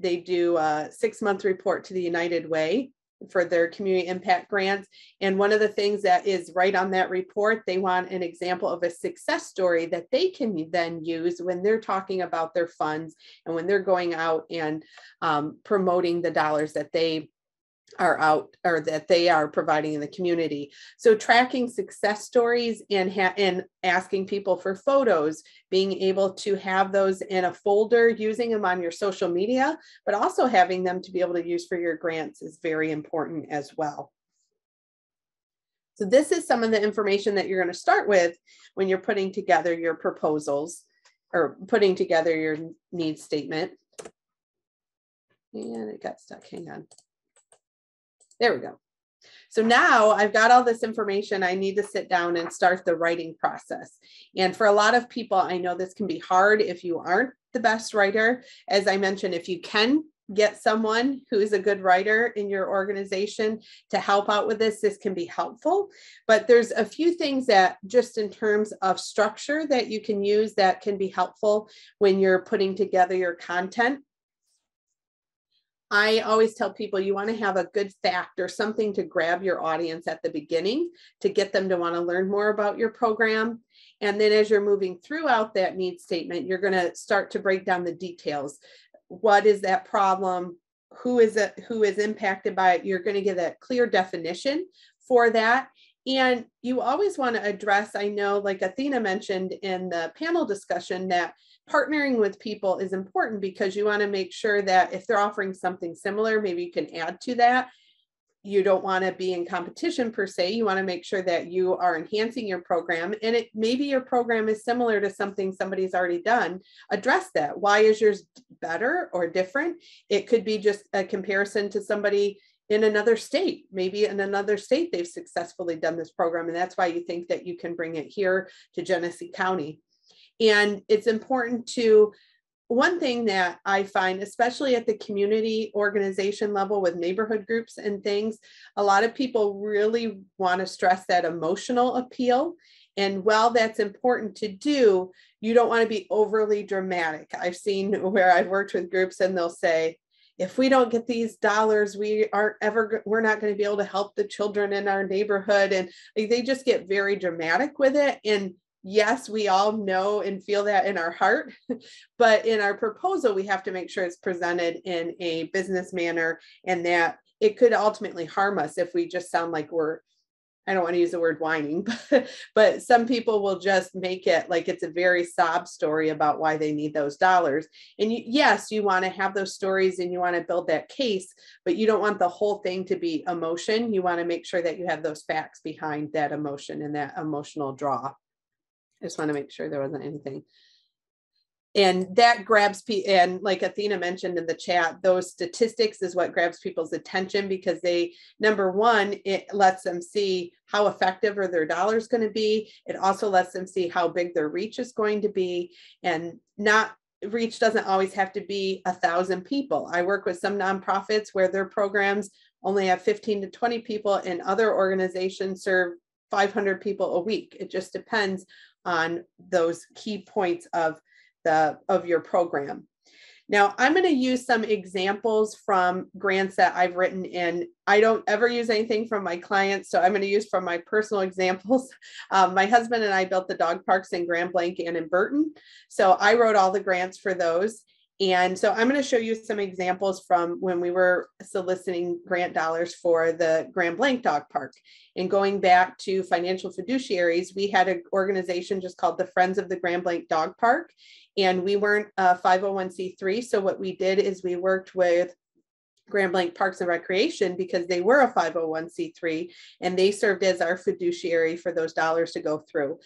6-month report to the United Way for their community impact grants. And one of the things that is right on that report, they want an example of a success story that they can then use when they're talking about their funds and when they're going out and promoting the dollars that they are out or that they are providing in the community. So tracking success stories and asking people for photos, being able to have those in a folder, using them on your social media, but also having them to be able to use for your grants is very important as well. So this is some of the information that you're going to start with when you're putting together your proposals or putting together your needs statement. And it got stuck, hang on. There we go. So now I've got all this information. I need to sit down and start the writing process. And for a lot of people, I know this can be hard if you aren't the best writer. As I mentioned, if you can get someone who is a good writer in your organization to help out with this, this can be helpful. But there's a few things that just in terms of structure that you can use that can be helpful when you're putting together your content. I always tell people you want to have a good fact or something to grab your audience at the beginning to get them to want to learn more about your program. And then as you're moving throughout that needs statement, you're going to start to break down the details. What is that problem? Who is impacted by it? You're going to give that clear definition for that. And you always want to address, I know like Athena mentioned in the panel discussion, that partnering with people is important because you want to make sure that if they're offering something similar, maybe you can add to that. You don't want to be in competition per se. You want to make sure that you are enhancing your program, and maybe your program is similar to something somebody's already done. Address that. Why is yours better or different? It could be just a comparison to somebody in another state. Maybe in another state they've successfully done this program, and that's why you think that you can bring it here to Genesee County. And it's important to, one thing that I find, especially at the community organization level with neighborhood groups and things, a lot of people really want to stress that emotional appeal. And while that's important to do, you don't want to be overly dramatic. I've seen where I've worked with groups and they'll say, if we don't get these dollars, we're not going to be able to help the children in our neighborhood. And like, they just get very dramatic with it. And yes, we all know and feel that in our heart, but in our proposal, we have to make sure it's presented in a business manner, and that it could ultimately harm us if we just sound like I don't want to use the word whining, but some people will just make it like it's a very sob story about why they need those dollars. And yes, you want to have those stories and you want to build that case, but you don't want the whole thing to be emotion. You want to make sure that you have those facts behind that emotion and that emotional draw. I just want to make sure there wasn't anything. And that grabs people, and like Athena mentioned in the chat, those statistics is what grabs people's attention, because number one, it lets them see how effective are their dollars going to be. It also lets them see how big their reach is going to be, and reach doesn't always have to be 1,000 people. I work with some nonprofits where their programs only have 15 to 20 people, and other organizations serve 500 people a week. It just depends on those key points of your program. Now, I'm going to use some examples from grants that I've written in. I don't ever use anything from my clients, so I'm going to use from my personal examples. My husband and I built the dog parks in Grand Blanc and in Burton, so I wrote all the grants for those. And so I'm going to show you some examples from when we were soliciting grant dollars for the Grand Blanc Dog Park. And going back to financial fiduciaries, we had an organization just called the Friends of the Grand Blanc Dog Park. And we weren't a 501c3. So what we did is we worked with Grand Blanc Parks and Recreation, because they were a 501c3, and they served as our fiduciary for those dollars to go through.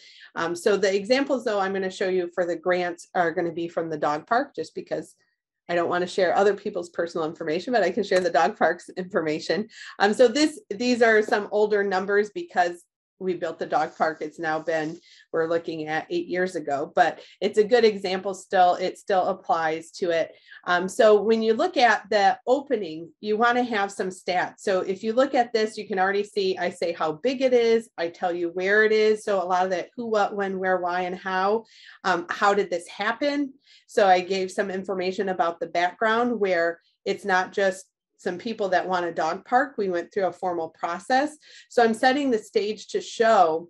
So the examples, though, I'm going to show you for the grants are going to be from the dog park, just because I don't want to share other people's personal information, but I can share the dog park's information. So these are some older numbers, because we built the dog park. It's now we're looking at 8 years ago, but it's a good example still. It still applies to it. So when you look at the opening, you want to have some stats. So if you look at this, you can already see, I say how big it is. I tell you where it is. So a lot of that who, what, when, where, why, and how. How did this happen? So I gave some information about the background, where it's not just some people that want a dog park. We went through a formal process. So I'm setting the stage to show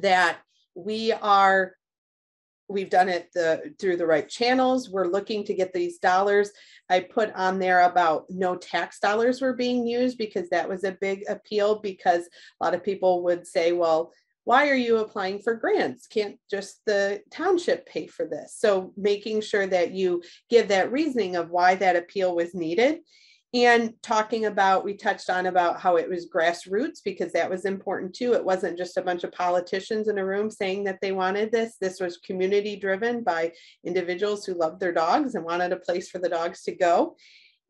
that we've done it through the right channels. We're looking to get these dollars. I put on there about no tax dollars were being used, because that was a big appeal, because a lot of people would say, well, why are you applying for grants? Can't just the township pay for this? So making sure that you give that reasoning of why that appeal was needed. And we touched on about how it was grassroots, because that was important too. It wasn't just a bunch of politicians in a room saying that they wanted this. This was community driven by individuals who loved their dogs and wanted a place for the dogs to go.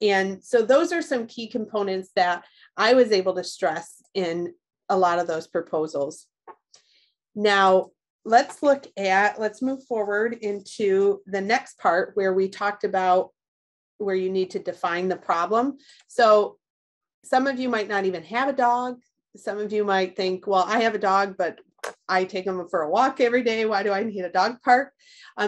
And so those are some key components that I was able to stress in a lot of those proposals. Now, let's move forward into the next part, where we talked about where you need to define the problem. So some of you might not even have a dog. Some of you might think, well, I have a dog, but I take them for a walk every day. Why do I need a dog park?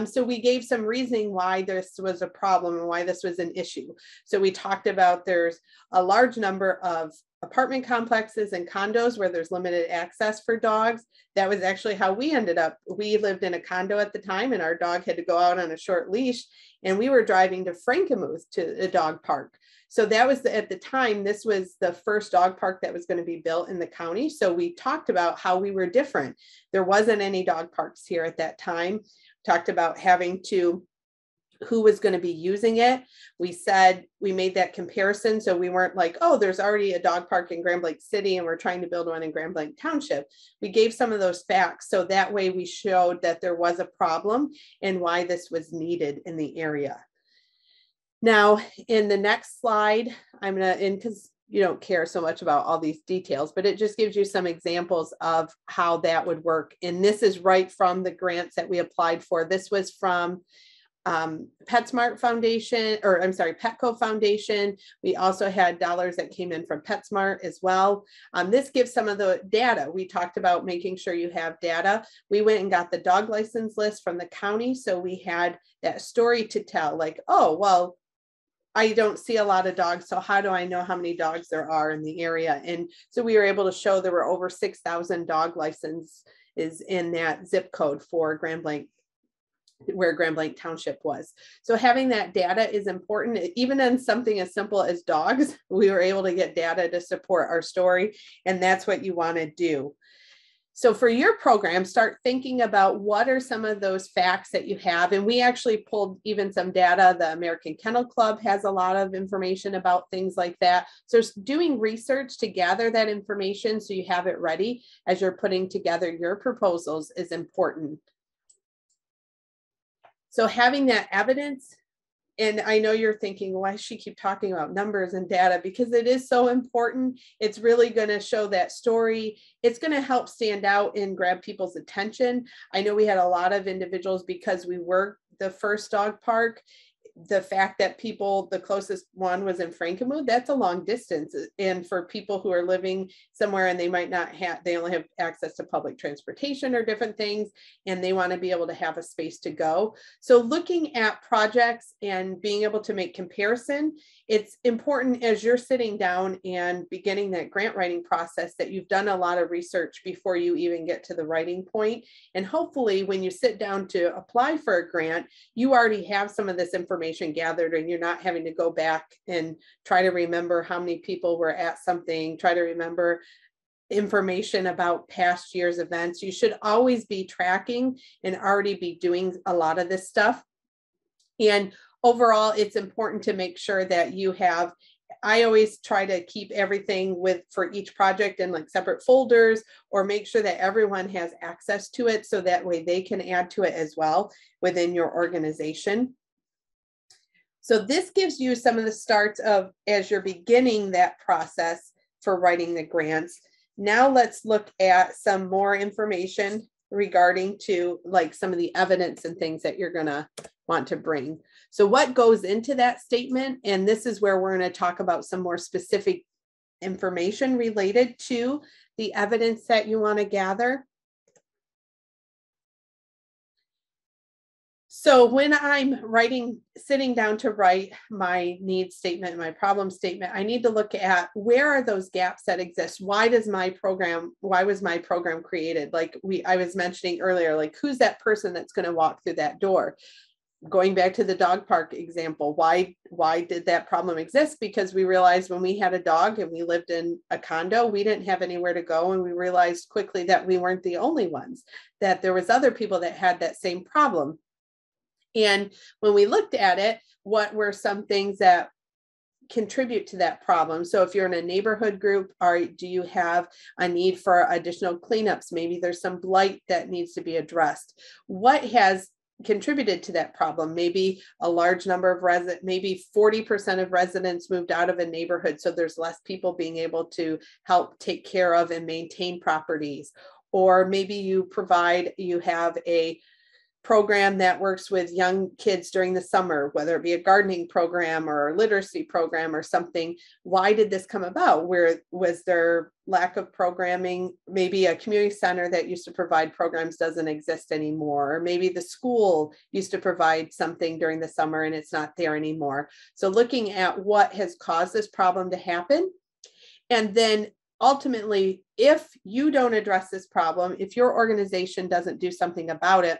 So we gave some reasoning why this was a problem and why this was an issue. So we talked about there's a large number of apartment complexes and condos where there's limited access for dogs. That was actually how we ended up. We lived in a condo at the time, and our dog had to go out on a short leash, and we were driving to Frankenmuth to a dog park. So that was at the time, this was the first dog park that was going to be built in the county. So we talked about how we were different. There wasn't any dog parks here at that time. Talked about who was going to be using it. We made that comparison. So we weren't like, oh, there's already a dog park in Grand Blanc City and we're trying to build one in Grand Blanc Township. We gave some of those facts. So that way we showed that there was a problem and why this was needed in the area. Now, in the next slide, because you don't care so much about all these details, but it just gives you some examples of how that would work. And this is right from the grants that we applied for. This was from PetSmart Foundation, Petco Foundation. We also had dollars that came in from PetSmart as well. This gives some of the data. We talked about making sure you have data. We went and got the dog license list from the county. So we had that story to tell, like, oh, well, I don't see a lot of dogs, so how do I know how many dogs there are in the area? And so we were able to show there were over 6,000 dog licenses in that zip code for Grand Blanc, where Grand Blanc Township was. So having that data is important. Even in something as simple as dogs, we were able to get data to support our story, and that's what you want to do. So for your program, start thinking about what are some of those facts that you have. And we actually pulled even some data. The American Kennel Club has a lot of information about things like that. So doing research to gather that information so you have it ready as you're putting together your proposals is important. So having that evidence, and I know you're thinking, why does she keep talking about numbers and data? Because it is so important. It's really going to show that story. It's going to help stand out and grab people's attention. I know we had a lot of individuals, because we were the first dog park. The fact that the closest one was in Frankenmuth, that's a long distance. And for people who are living somewhere and they might not have, they only have access to public transportation or different things, and they want to be able to have a space to go. So looking at projects and being able to make comparison, it's important as you're sitting down and beginning that grant writing process that you've done a lot of research before you even get to the writing point. And hopefully when you sit down to apply for a grant, you already have some of this information gathered, and you're not having to go back and try to remember how many people were at something, try to remember information about past year's events. You should always be tracking and already be doing a lot of this stuff. And overall, it's important to make sure that you have, I always try to keep everything for each project in like separate folders, or make sure that everyone has access to it so that way they can add to it as well within your organization. So this gives you some of the starts of, as you're beginning that process for writing the grants. Now let's look at some more information regarding to like some of the evidence and things that you're gonna want to bring. So what goes into that statement? And this is where we're going to talk about some more specific information related to the evidence that you want to gather. So when I'm sitting down to write my needs statement, my problem statement, I need to look at where are those gaps that exist? Why was my program created? Like I was mentioning earlier, like who's that person that's going to walk through that door? Going back to the dog park example, why did that problem exist? Because we realized when we had a dog and we lived in a condo, we didn't have anywhere to go. And we realized quickly that we weren't the only ones, that there was other people that had that same problem. And when we looked at it, what were some things that contribute to that problem? So if you're in a neighborhood group, do you have a need for additional cleanups? Maybe there's some blight that needs to be addressed. What has contributed to that problem? Maybe a large number of maybe 40% of residents moved out of a neighborhood, so there's less people being able to help take care of and maintain properties. Or maybe you have a program that works with young kids during the summer, whether it be a gardening program or a literacy program or something. Why did this come about? Where was there lack of programming? Maybe a community center that used to provide programs doesn't exist anymore. Or maybe the school used to provide something during the summer and it's not there anymore. So looking at what has caused this problem to happen. And then ultimately, if you don't address this problem, if your organization doesn't do something about it,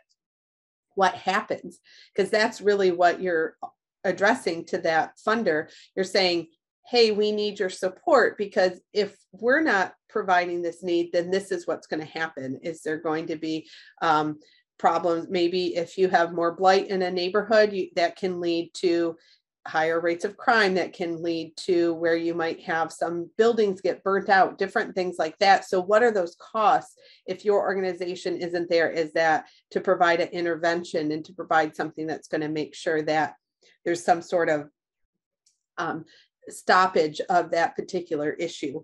what happens? Because that's really what you're addressing to that funder. You're saying, hey, we need your support, because if we're not providing this need, then this is what's going to happen. Is there going to be problems? Maybe if you have more blight in a neighborhood, that can lead to higher rates of crime, that can lead to where you might have some buildings get burnt out, different things like that. So what are those costs if your organization isn't there? Is that to provide an intervention and to provide something that's going to make sure that there's some sort of stoppage of that particular issue?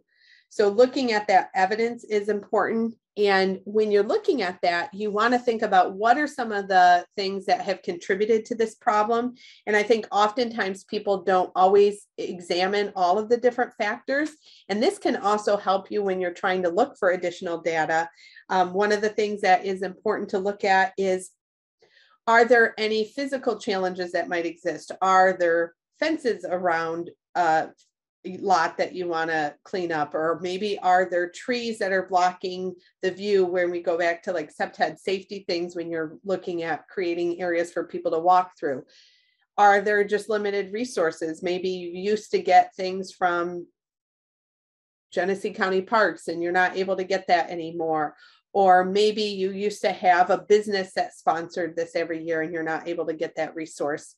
So looking at that evidence is important. And when you're looking at that, you want to think about what are some of the things that have contributed to this problem. And I think oftentimes people don't always examine all of the different factors. And this can also help you when you're trying to look for additional data. One of the things that is important to look at is, are there any physical challenges that might exist? Are there fences around a lot that you want to clean up? Or maybe are there trees that are blocking the view when we go back to like septhead safety things when you're looking at creating areas for people to walk through? Are there just limited resources? Maybe you used to get things from Genesee County Parks and you're not able to get that anymore. Or maybe you used to have a business that sponsored this every year and you're not able to get that resource.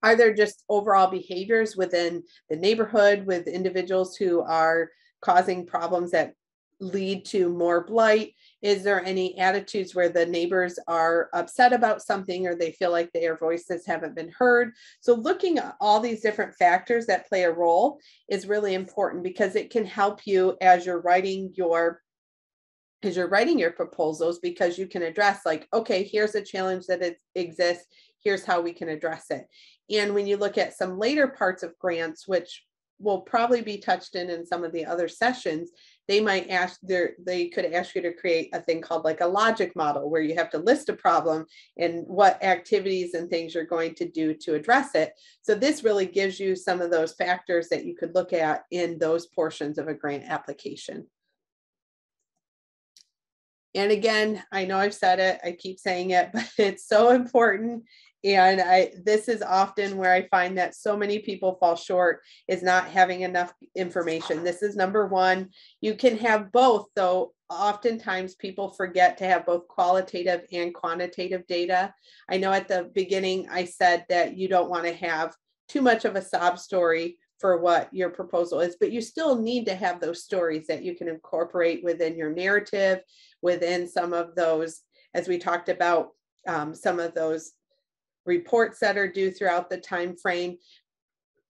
Are there just overall behaviors within the neighborhood with individuals who are causing problems that lead to more blight? Is there any attitudes where the neighbors are upset about something or they feel like their voices haven't been heard? So looking at all these different factors that play a role is really important, because it can help you as you're writing your proposals, because you can address like, okay, here's a challenge that exists, here's how we can address it. And when you look at some later parts of grants, which will probably be touched in some of the other sessions, they could ask you to create a thing called like a logic model, where you have to list a problem and what activities and things you're going to do to address it. So this really gives you some of those factors that you could look at in those portions of a grant application. And again, I know I've said it, I keep saying it, but it's so important. And this is often where I find that so many people fall short, is not having enough information. This is number one. You can have both, though oftentimes people forget to have both qualitative and quantitative data. I know at the beginning I said that you don't want to have too much of a sob story for what your proposal is, but you still need to have those stories that you can incorporate within your narrative, within some of those, as we talked about, some of those reports that are due throughout the time frame.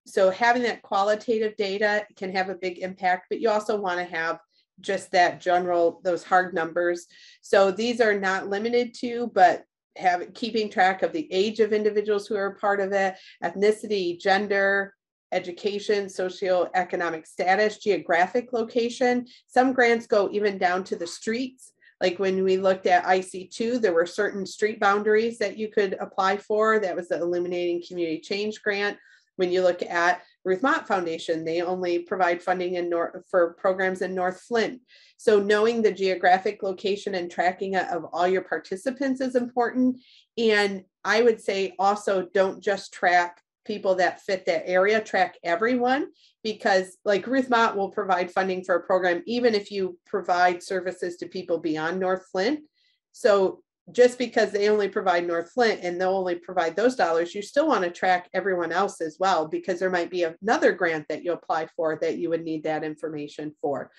So having that qualitative data can have a big impact, but you also want to have just that general, those hard numbers. So these are not limited to, but keeping track of the age of individuals who are part of it, ethnicity, gender, education, socioeconomic status, geographic location. Some grants go even down to the streets. Like when we looked at IC2, there were certain street boundaries that you could apply for. That was the Illuminating Community Change grant. When you look at Ruth Mott Foundation, they only provide funding for programs in North Flint. So knowing the geographic location and tracking of all your participants is important. And I would say also don't just track people that fit that area, track everyone, because like Ruth Mott will provide funding for a program, even if you provide services to people beyond North Flint. So just because they only provide North Flint and they'll only provide those dollars, you still want to track everyone else as well, because there might be another grant that you apply for that you would need that information for.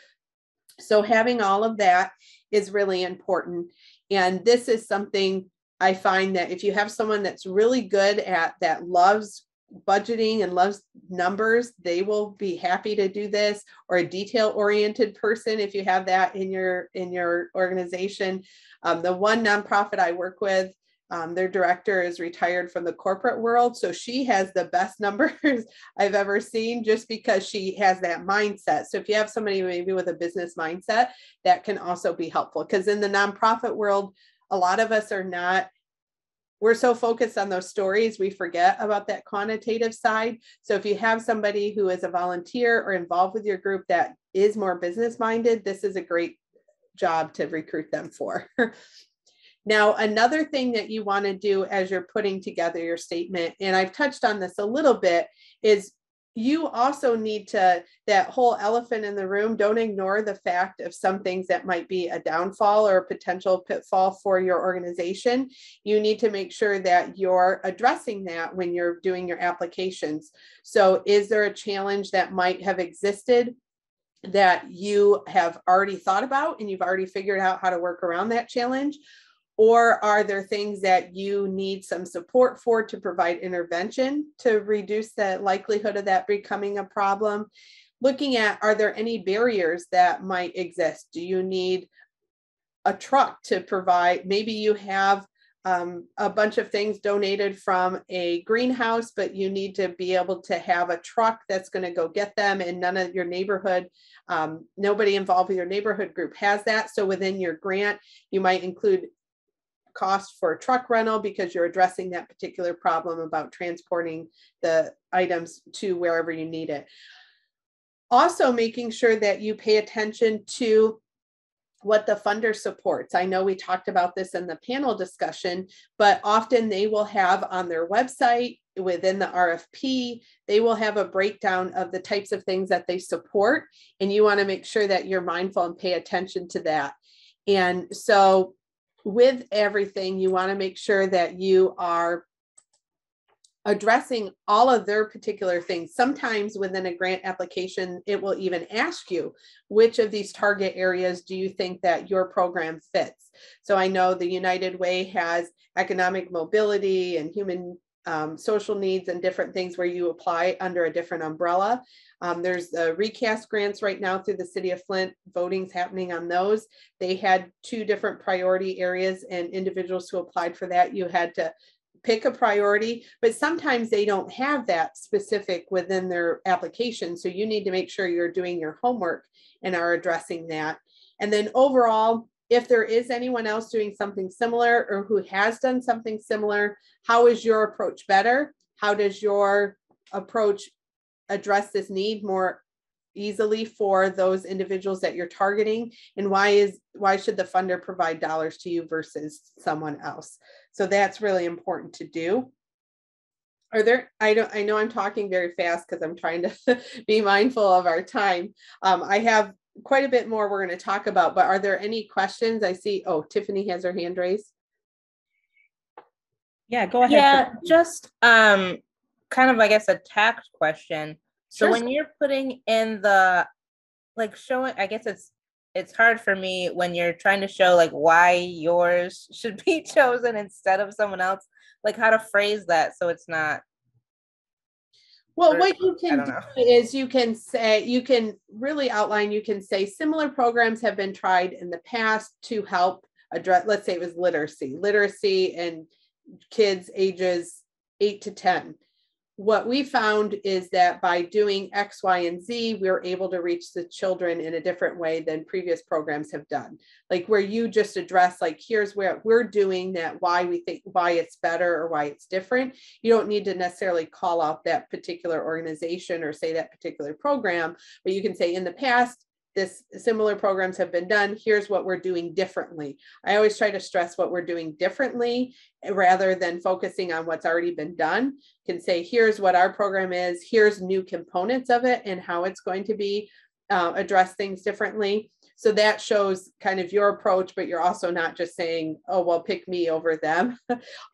So having all of that is really important. And this is something I find that if you have someone that's really good at that, loves budgeting and loves numbers, they will be happy to do this. Or a detail-oriented person, if you have that in your organization. The one nonprofit I work with, their director is retired from the corporate world, so she has the best numbers I've ever seen, just because she has that mindset. So if you have somebody maybe with a business mindset, that can also be helpful, because in the nonprofit world, a lot of us we're so focused on those stories, we forget about that quantitative side. So if you have somebody who is a volunteer or involved with your group that is more business minded, this is a great job to recruit them for. Now, another thing that you want to do as you're putting together your statement, and I've touched on this a little bit, is you also need to, that whole elephant in the room, don't ignore the fact of some things that might be a downfall or a potential pitfall for your organization. You need to make sure that you're addressing that when you're doing your applications. So is there a challenge that might have existed that you have already thought about and you've already figured out how to work around that challenge? Or are there things that you need some support for to provide intervention to reduce the likelihood of that becoming a problem? Looking at, are there any barriers that might exist? Do you need a truck to provide? Maybe you have a bunch of things donated from a greenhouse, but you need to be able to have a truck that's going to go get them, and none of your neighborhood, nobody involved with your neighborhood group has that. So within your grant, you might include cost for truck rental because you're addressing that particular problem about transporting the items to wherever you need it. Also making sure that you pay attention to what the funder supports. I know we talked about this in the panel discussion, but often they will have on their website within the RFP, they will have a breakdown of the types of things that they support. And you want to make sure that you're mindful and pay attention to that. And so with everything, you want to make sure that you are addressing all of their particular things. Sometimes within a grant application, it will even ask you, which of these target areas do you think that your program fits? So I know the United Way has economic mobility and human social needs and different things where you apply under a different umbrella. There's the recast grants right now through the city of Flint. Voting's happening on those. They had 2 different priority areas, and individuals who applied for that, you had to pick a priority, but sometimes they don't have that specific within their application. So you need to make sure you're doing your homework and are addressing that. And then overall, if there is anyone else doing something similar or who has done something similar, how is your approach better? How does your approach address this need more easily for those individuals that you're targeting? And why should the funder provide dollars to you versus someone else? So that's really important to do. I know I'm talking very fast because I'm trying to be mindful of our time. I have quite a bit more we're going to talk about, but are there any questions? I see, Tiffany has her hand raised. Yeah, go ahead. Yeah, just kind of, I guess, a tact question. So Sure. when you're putting in the, like, showing, I guess it's hard for me when you're trying to show like why yours should be chosen instead of someone else, like how to phrase that so it's not. Well, what you can do is you can really outline, you can say similar programs have been tried in the past to help address, let's say it was literacy and kids ages 8 to 10. What we found is that by doing X, Y, and Z, we're able to reach the children in a different way than previous programs have done. Like where you just address, like, here's where we're doing that, why we think, why it's better or why it's different. You don't need to necessarily call out that particular organization or say that particular program, but you can say in the past, this similar programs have been done. Here's what we're doing differently. I always try to stress what we're doing differently rather than focusing on what's already been done. You can say, here's what our program is, here's new components of it and how it's going to be address things differently. So that shows kind of your approach, but you're also not just saying, oh, well, pick me over them.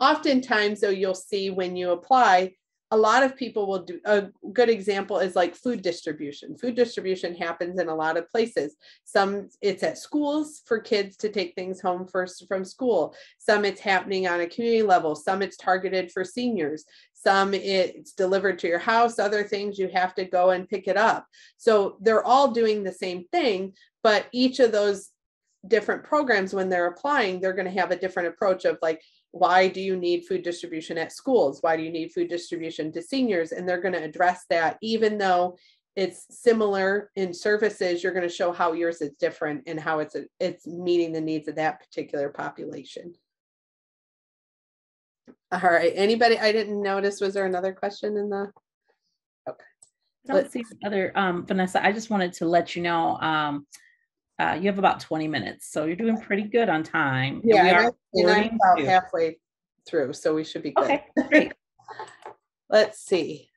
Oftentimes, though, you'll see when you apply, a lot of people will do. A good example is like food distribution. Food distribution happens in a lot of places. Some it's at schools for kids to take things home first from school. Some it's happening on a community level. Some it's targeted for seniors. Some it's delivered to your house. Other things you have to go and pick it up. So they're all doing the same thing, but each of those different programs, when they're applying, they're going to have a different approach of like, why do you need food distribution at schools? Why do you need food distribution to seniors? And they're going to address that. Even though it's similar in services, you're going to show how yours is different and how it's meeting the needs of that particular population. All right. Anybody? I didn't notice. Was there another question in the? Okay. Let's see. Other Vanessa, I just wanted to let you know you have about 20 minutes, so you're doing pretty good on time. Yeah, and I'm about halfway through, so we should be good. Okay, great. Let's see.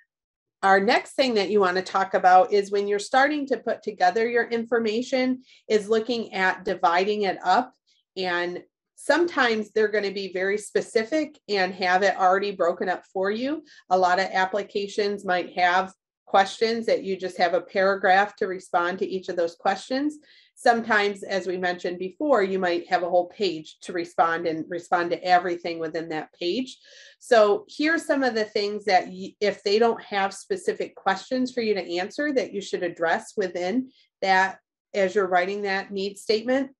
Our next thing that you want to talk about is when you're starting to put together your information is looking at dividing it up. And sometimes they're going to be very specific and have it already broken up for you. A lot of applications might have questions that you just have a paragraph to respond to each of those questions. Sometimes, as we mentioned before, you might have a whole page to respond to everything within that page. So here's some of the things that if they don't have specific questions for you to answer, that you should address within that as you're writing that need statement.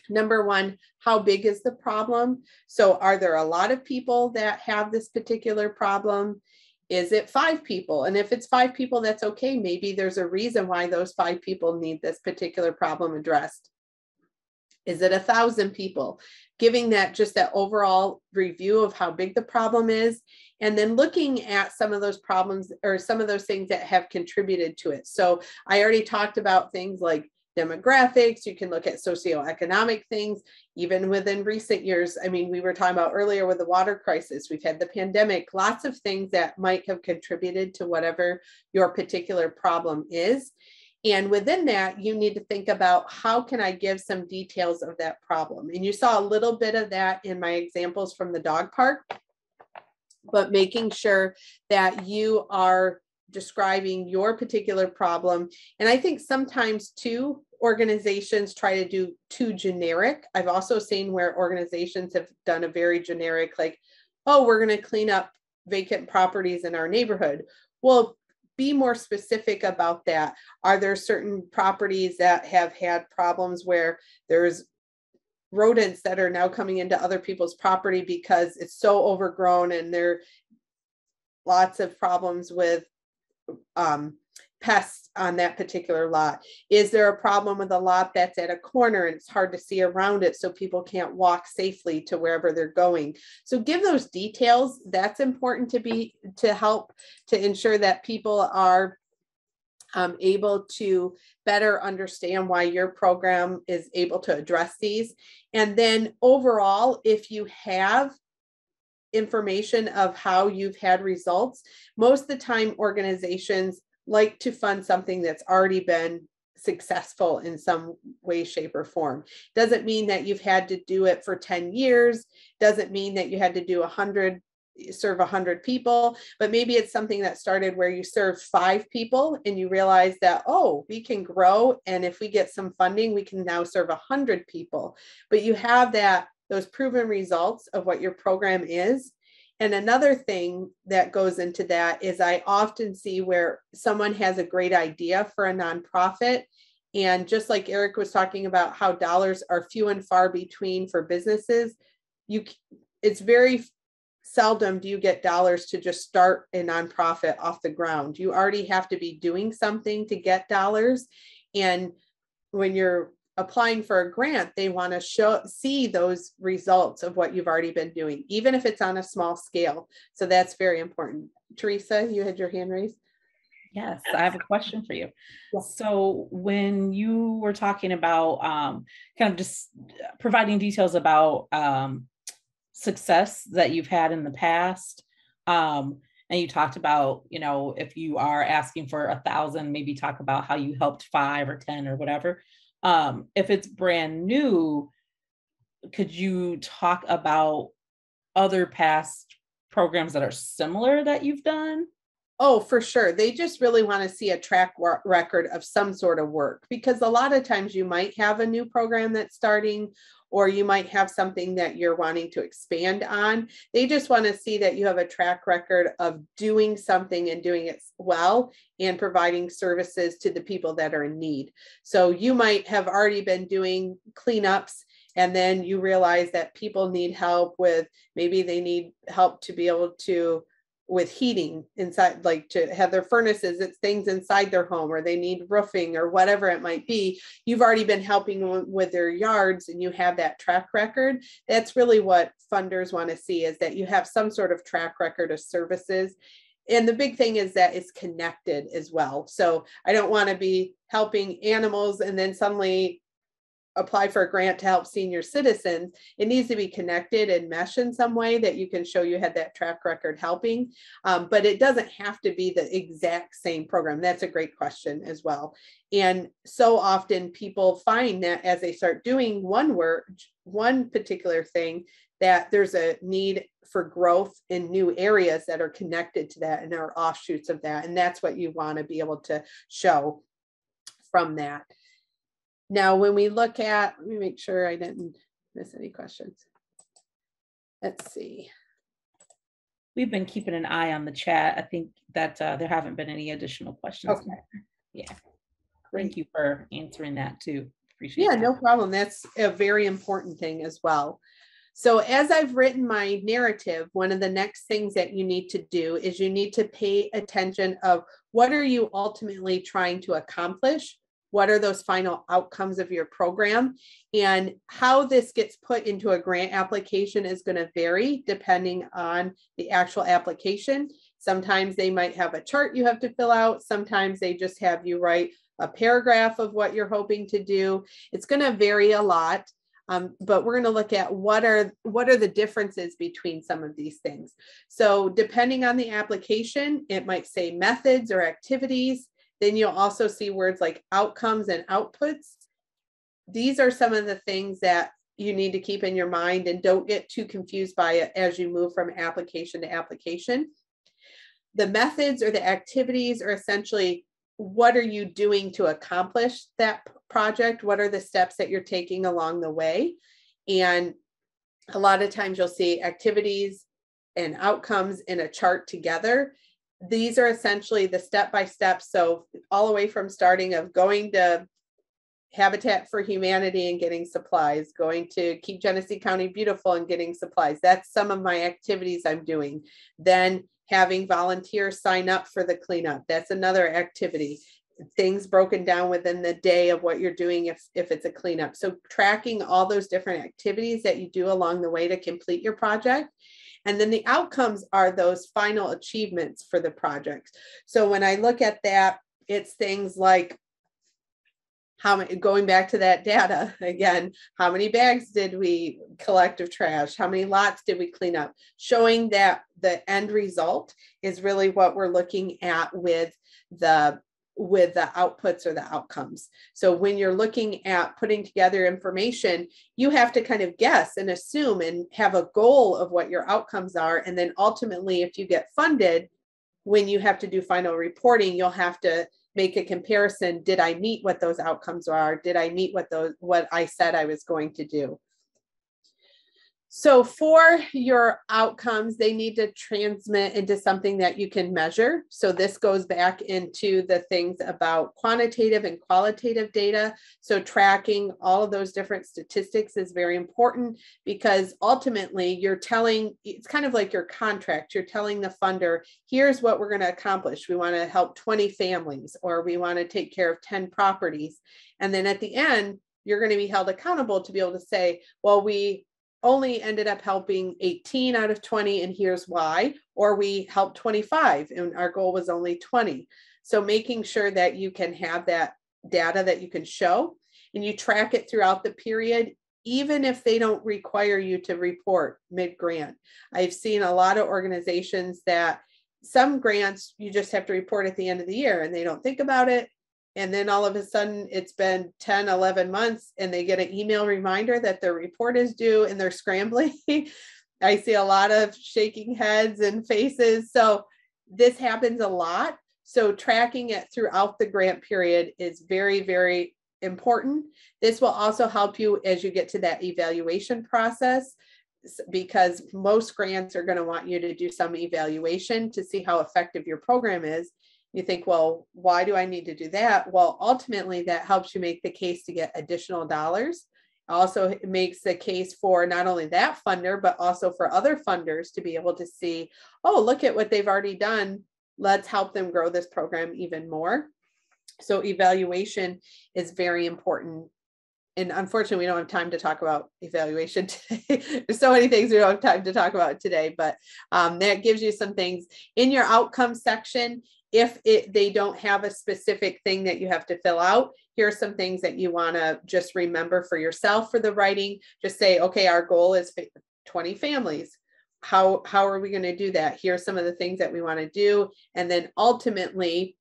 Number one, how big is the problem? So are there a lot of people that have this particular problem? Is it 5 people? And if it's 5 people, that's okay. Maybe there's a reason why those 5 people need this particular problem addressed. Is it 1,000 people? Giving that just that overall review of how big the problem is, and then looking at some of those problems or some of those things that have contributed to it. So I already talked about things like demographics. You can look at socioeconomic things, even within recent years. I mean, we were talking about earlier with the water crisis, we've had the pandemic, lots of things that might have contributed to whatever your particular problem is. And within that, you need to think about how can I give some details of that problem? And you saw a little bit of that in my examples from the dog park, but making sure that you are describing your particular problem. And I think sometimes too, organizations try to do too generic. I've also seen where organizations have done a very generic, like, oh, we're going to clean up vacant properties in our neighborhood. Well, be more specific about that. Are there certain properties that have had problems where there's rodents that are now coming into other people's property because it's so overgrown, and there are lots of problems with pests on that particular lot? Is there a problem with a lot that's at a corner and it's hard to see around it so people can't walk safely to wherever they're going? So give those details. That's important to help to ensure that people are able to better understand why your program is able to address these. And then overall, if you have information of how you've had results, most of the time organizations like to fund something that's already been successful in some way, shape, or form. Doesn't mean that you've had to do it for 10 years. Doesn't mean that you had to do serve 100 people, but maybe it's something that started where you served 5 people and you realize that, oh, we can grow. And if we get some funding, we can now serve 100 people. But you have those proven results of what your program is. And another thing that goes into that is I often see where someone has a great idea for a nonprofit. And just like Eric was talking about how dollars are few and far between for businesses, it's very seldom do you get dollars to just start a nonprofit off the ground. You already have to be doing something to get dollars. And when you're applying for a grant, they want to see those results of what you've already been doing, even if it's on a small scale. So that's very important. Teresa, you had your hand raised. Yes, I have a question for you. Yes. So when you were talking about kind of just providing details about success that you've had in the past, and you talked about, if you are asking for 1,000, maybe talk about how you helped 5 or 10 or whatever. If it's brand new, could you talk about other past programs that are similar that you've done? Oh, for sure. They just really want to see a track record of some sort of work, because a lot of times you might have a new program that's starting, or you might have something that you're wanting to expand on. They just want to see that you have a track record of doing something and doing it well and providing services to the people that are in need. So you might have already been doing cleanups, and then you realize that people need help with, maybe they need help to be able to with heating inside, like to have their furnaces, it's things inside their home, or they need roofing or whatever it might be. You've already been helping with their yards and you have that track record. That's really what funders want to see, is that you have some sort of track record of services. And the big thing is that it's connected as well. So I don't want to be helping animals and then suddenly apply for a grant to help senior citizens. It needs to be connected and mesh in some way that you can show you had that track record helping. But it doesn't have to be the exact same program. That's a great question as well. And so often people find that as they start doing one particular thing, that there's a need for growth in new areas that are connected to that and are offshoots of that. And that's what you want to be able to show from that. Now, when we look at, let me make sure I didn't miss any questions. Let's see. We've been keeping an eye on the chat. I think that there haven't been any additional questions. Okay. Yeah. Thank you for answering that too. Appreciate it. Yeah, that. no problem. That's a very important thing as well. So as I've written my narrative, one of the next things that you need to do is you need to pay attention of what are you ultimately trying to accomplish what are those final outcomes of your program? And how this gets put into a grant application is going to vary depending on the actual application. Sometimes they might have a chart you have to fill out. Sometimes they just have you write a paragraph of what you're hoping to do. It's going to vary a lot. But we're going to look at what are the differences between some of these things. So depending on the application, it might say methods or activities. Then you'll also see words like outcomes and outputs. These are some of the things that you need to keep in your mind, and don't get too confused by it as you move from application to application. The methods or the activities are essentially, what are you doing to accomplish that project? What are the steps that you're taking along the way? And a lot of times you'll see activities and outcomes in a chart together. These are essentially the step-by-step. So all the way from starting of going to Habitat for Humanity and getting supplies, going to Keep Genesee County Beautiful and getting supplies. That's some of my activities I'm doing. Then having volunteers sign up for the cleanup. That's another activity. Things broken down within the day of what you're doing if it's a cleanup. So tracking all those different activities that you do along the way to complete your project. And then the outcomes are those final achievements for the project. So when I look at that, it's things like, how many, going back to that data again, how many bags did we collect of trash? How many lots did we clean up? Showing that the end result is really what we're looking at with the outputs or the outcomes. So when you're looking at putting together information, you have to kind of guess and assume and have a goal of what your outcomes are. And then ultimately, if you get funded, when you have to do final reporting, you'll have to make a comparison. Did I meet what those outcomes are? Did I meet what I said I was going to do? So for your outcomes, they need to transmit into something that you can measure. So this goes back into the things about quantitative and qualitative data. So tracking all of those different statistics is very important, because ultimately you're telling, it's kind of like your contract. You're telling the funder, here's what we're going to accomplish. We want to help 20 families, or we want to take care of 10 properties. And then at the end, you're going to be held accountable to be able to say, well, we only ended up helping 18 out of 20, and here's why, or we helped 25 and our goal was only 20. So making sure that you can have that data that you can show, and you track it throughout the period, even if they don't require you to report mid-grant. I've seen a lot of organizations that some grants you just have to report at the end of the year and they don't think about it. And then all of a sudden it's been 10, 11 months and they get an email reminder that their report is due and they're scrambling. I see a lot of shaking heads and faces. So this happens a lot. So tracking it throughout the grant period is very, very important. This will also help you as you get to that evaluation process, because most grants are going to want you to do some evaluation to see how effective your program is. You think, well, why do I need to do that? Well, ultimately, that helps you make the case to get additional dollars. Also, it makes the case for not only that funder, but also for other funders to be able to see, oh, look at what they've already done. Let's help them grow this program even more. So evaluation is very important. And unfortunately, we don't have time to talk about evaluation today. There's so many things we don't have time to talk about today, but that gives you some things in your outcome section. If they don't have a specific thing that you have to fill out, here are some things that you want to just remember for yourself for the writing. Just say, okay, our goal is 20 families. How are we going to do that? Here are some of the things that we want to do. And then ultimately,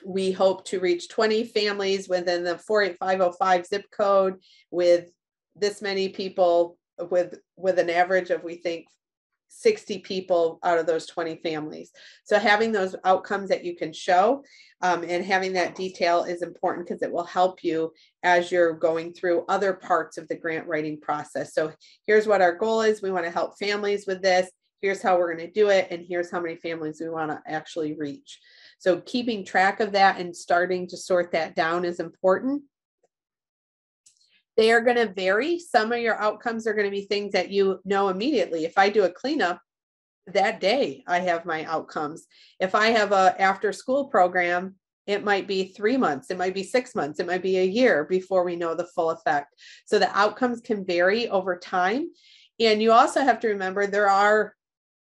we hope to reach 20 families within the 48505 zip code with this many people, with an average of, we think, 60 people out of those 20 families. So having those outcomes that you can show and having that detail is important, because it will help you as you're going through other parts of the grant writing process. So here's what our goal is. We want to help families with this. Here's how we're going to do it. And here's how many families we want to actually reach. So keeping track of that and starting to sort that down is important. They are going to vary. Some of your outcomes are going to be things that you know immediately. If I do a cleanup that day, I have my outcomes. If I have a after school program It might be 3 months, it might be 6 months, it might be a year before we know the full effect. So the outcomes can vary over time. And you also have to remember there are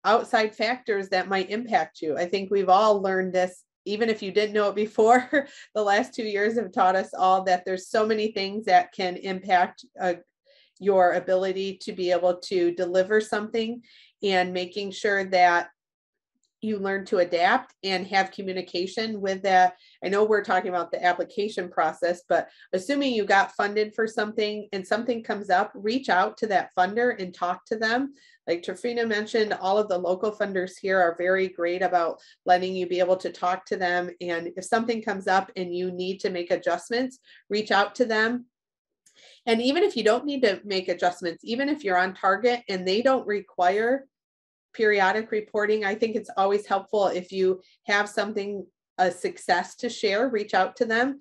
outside factors that might impact you. I think we've all learned this, even if you didn't know it before. The last 2 years have taught us all that there's so many things that can impact your ability to be able to deliver something, and making sure that you learn to adapt and have communication with that. I know we're talking about the application process, but assuming you got funded for something and something comes up, reach out to that funder and talk to them. Like Trifina mentioned, all of the local funders here are very great about letting you be able to talk to them. And if something comes up and you need to make adjustments, reach out to them. And even if you don't need to make adjustments, even if you're on target and they don't require periodic reporting, I think it's always helpful if you have something, a success to share, reach out to them,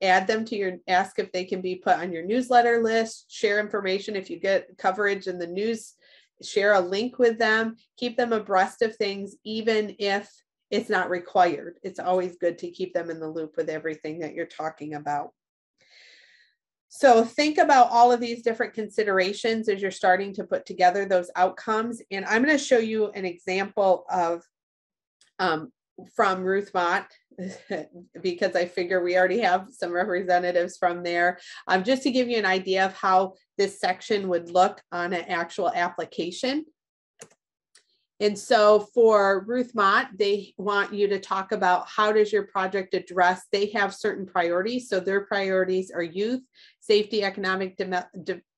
add them to your, ask if they can be put on your newsletter list, share information. If you get coverage in the news, share a link with them, keep them abreast of things, even if it's not required. It's always good to keep them in the loop with everything that you're talking about. So think about all of these different considerations as you're starting to put together those outcomes. And I'm going to show you an example of from Ruth Mott, because I figure we already have some representatives from there, just to give you an idea of how this section would look on an actual application. And so for Ruth Mott, they want you to talk about how does your project address, they have certain priorities. So their priorities are youth, safety, economic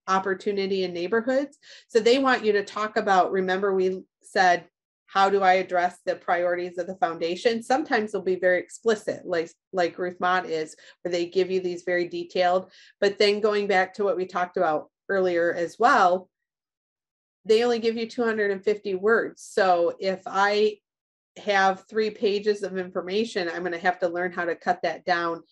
opportunity, and neighborhoods. So they want you to talk about, remember we said, how do I address the priorities of the foundation? Sometimes they'll be very explicit, like Ruth Mott is, where they give you these very detailed, but then going back to what we talked about earlier as well, they only give you 250 words. So if I have 3 pages of information, I'm going to have to learn how to cut that down.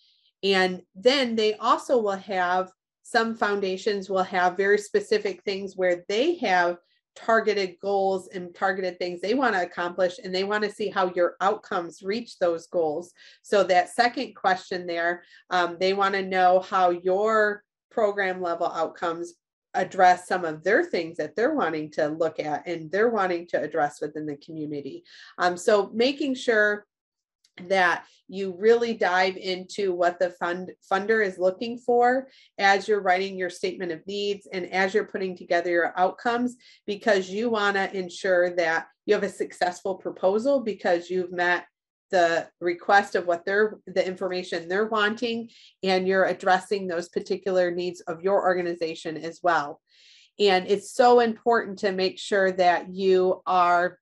And then they also will have, some foundations will have very specific things where they have targeted goals and targeted things they want to accomplish, and they want to see how your outcomes reach those goals. So that second question there, they want to know how your program level outcomes address some of their things that they're wanting to look at and they're wanting to address within the community. So making sure that you really dive into what the funder is looking for as you're writing your statement of needs and as you're putting together your outcomes, because you want to ensure that you have a successful proposal because you've met the request of what the information they're wanting, and you're addressing those particular needs of your organization as well. And it's so important to make sure that you are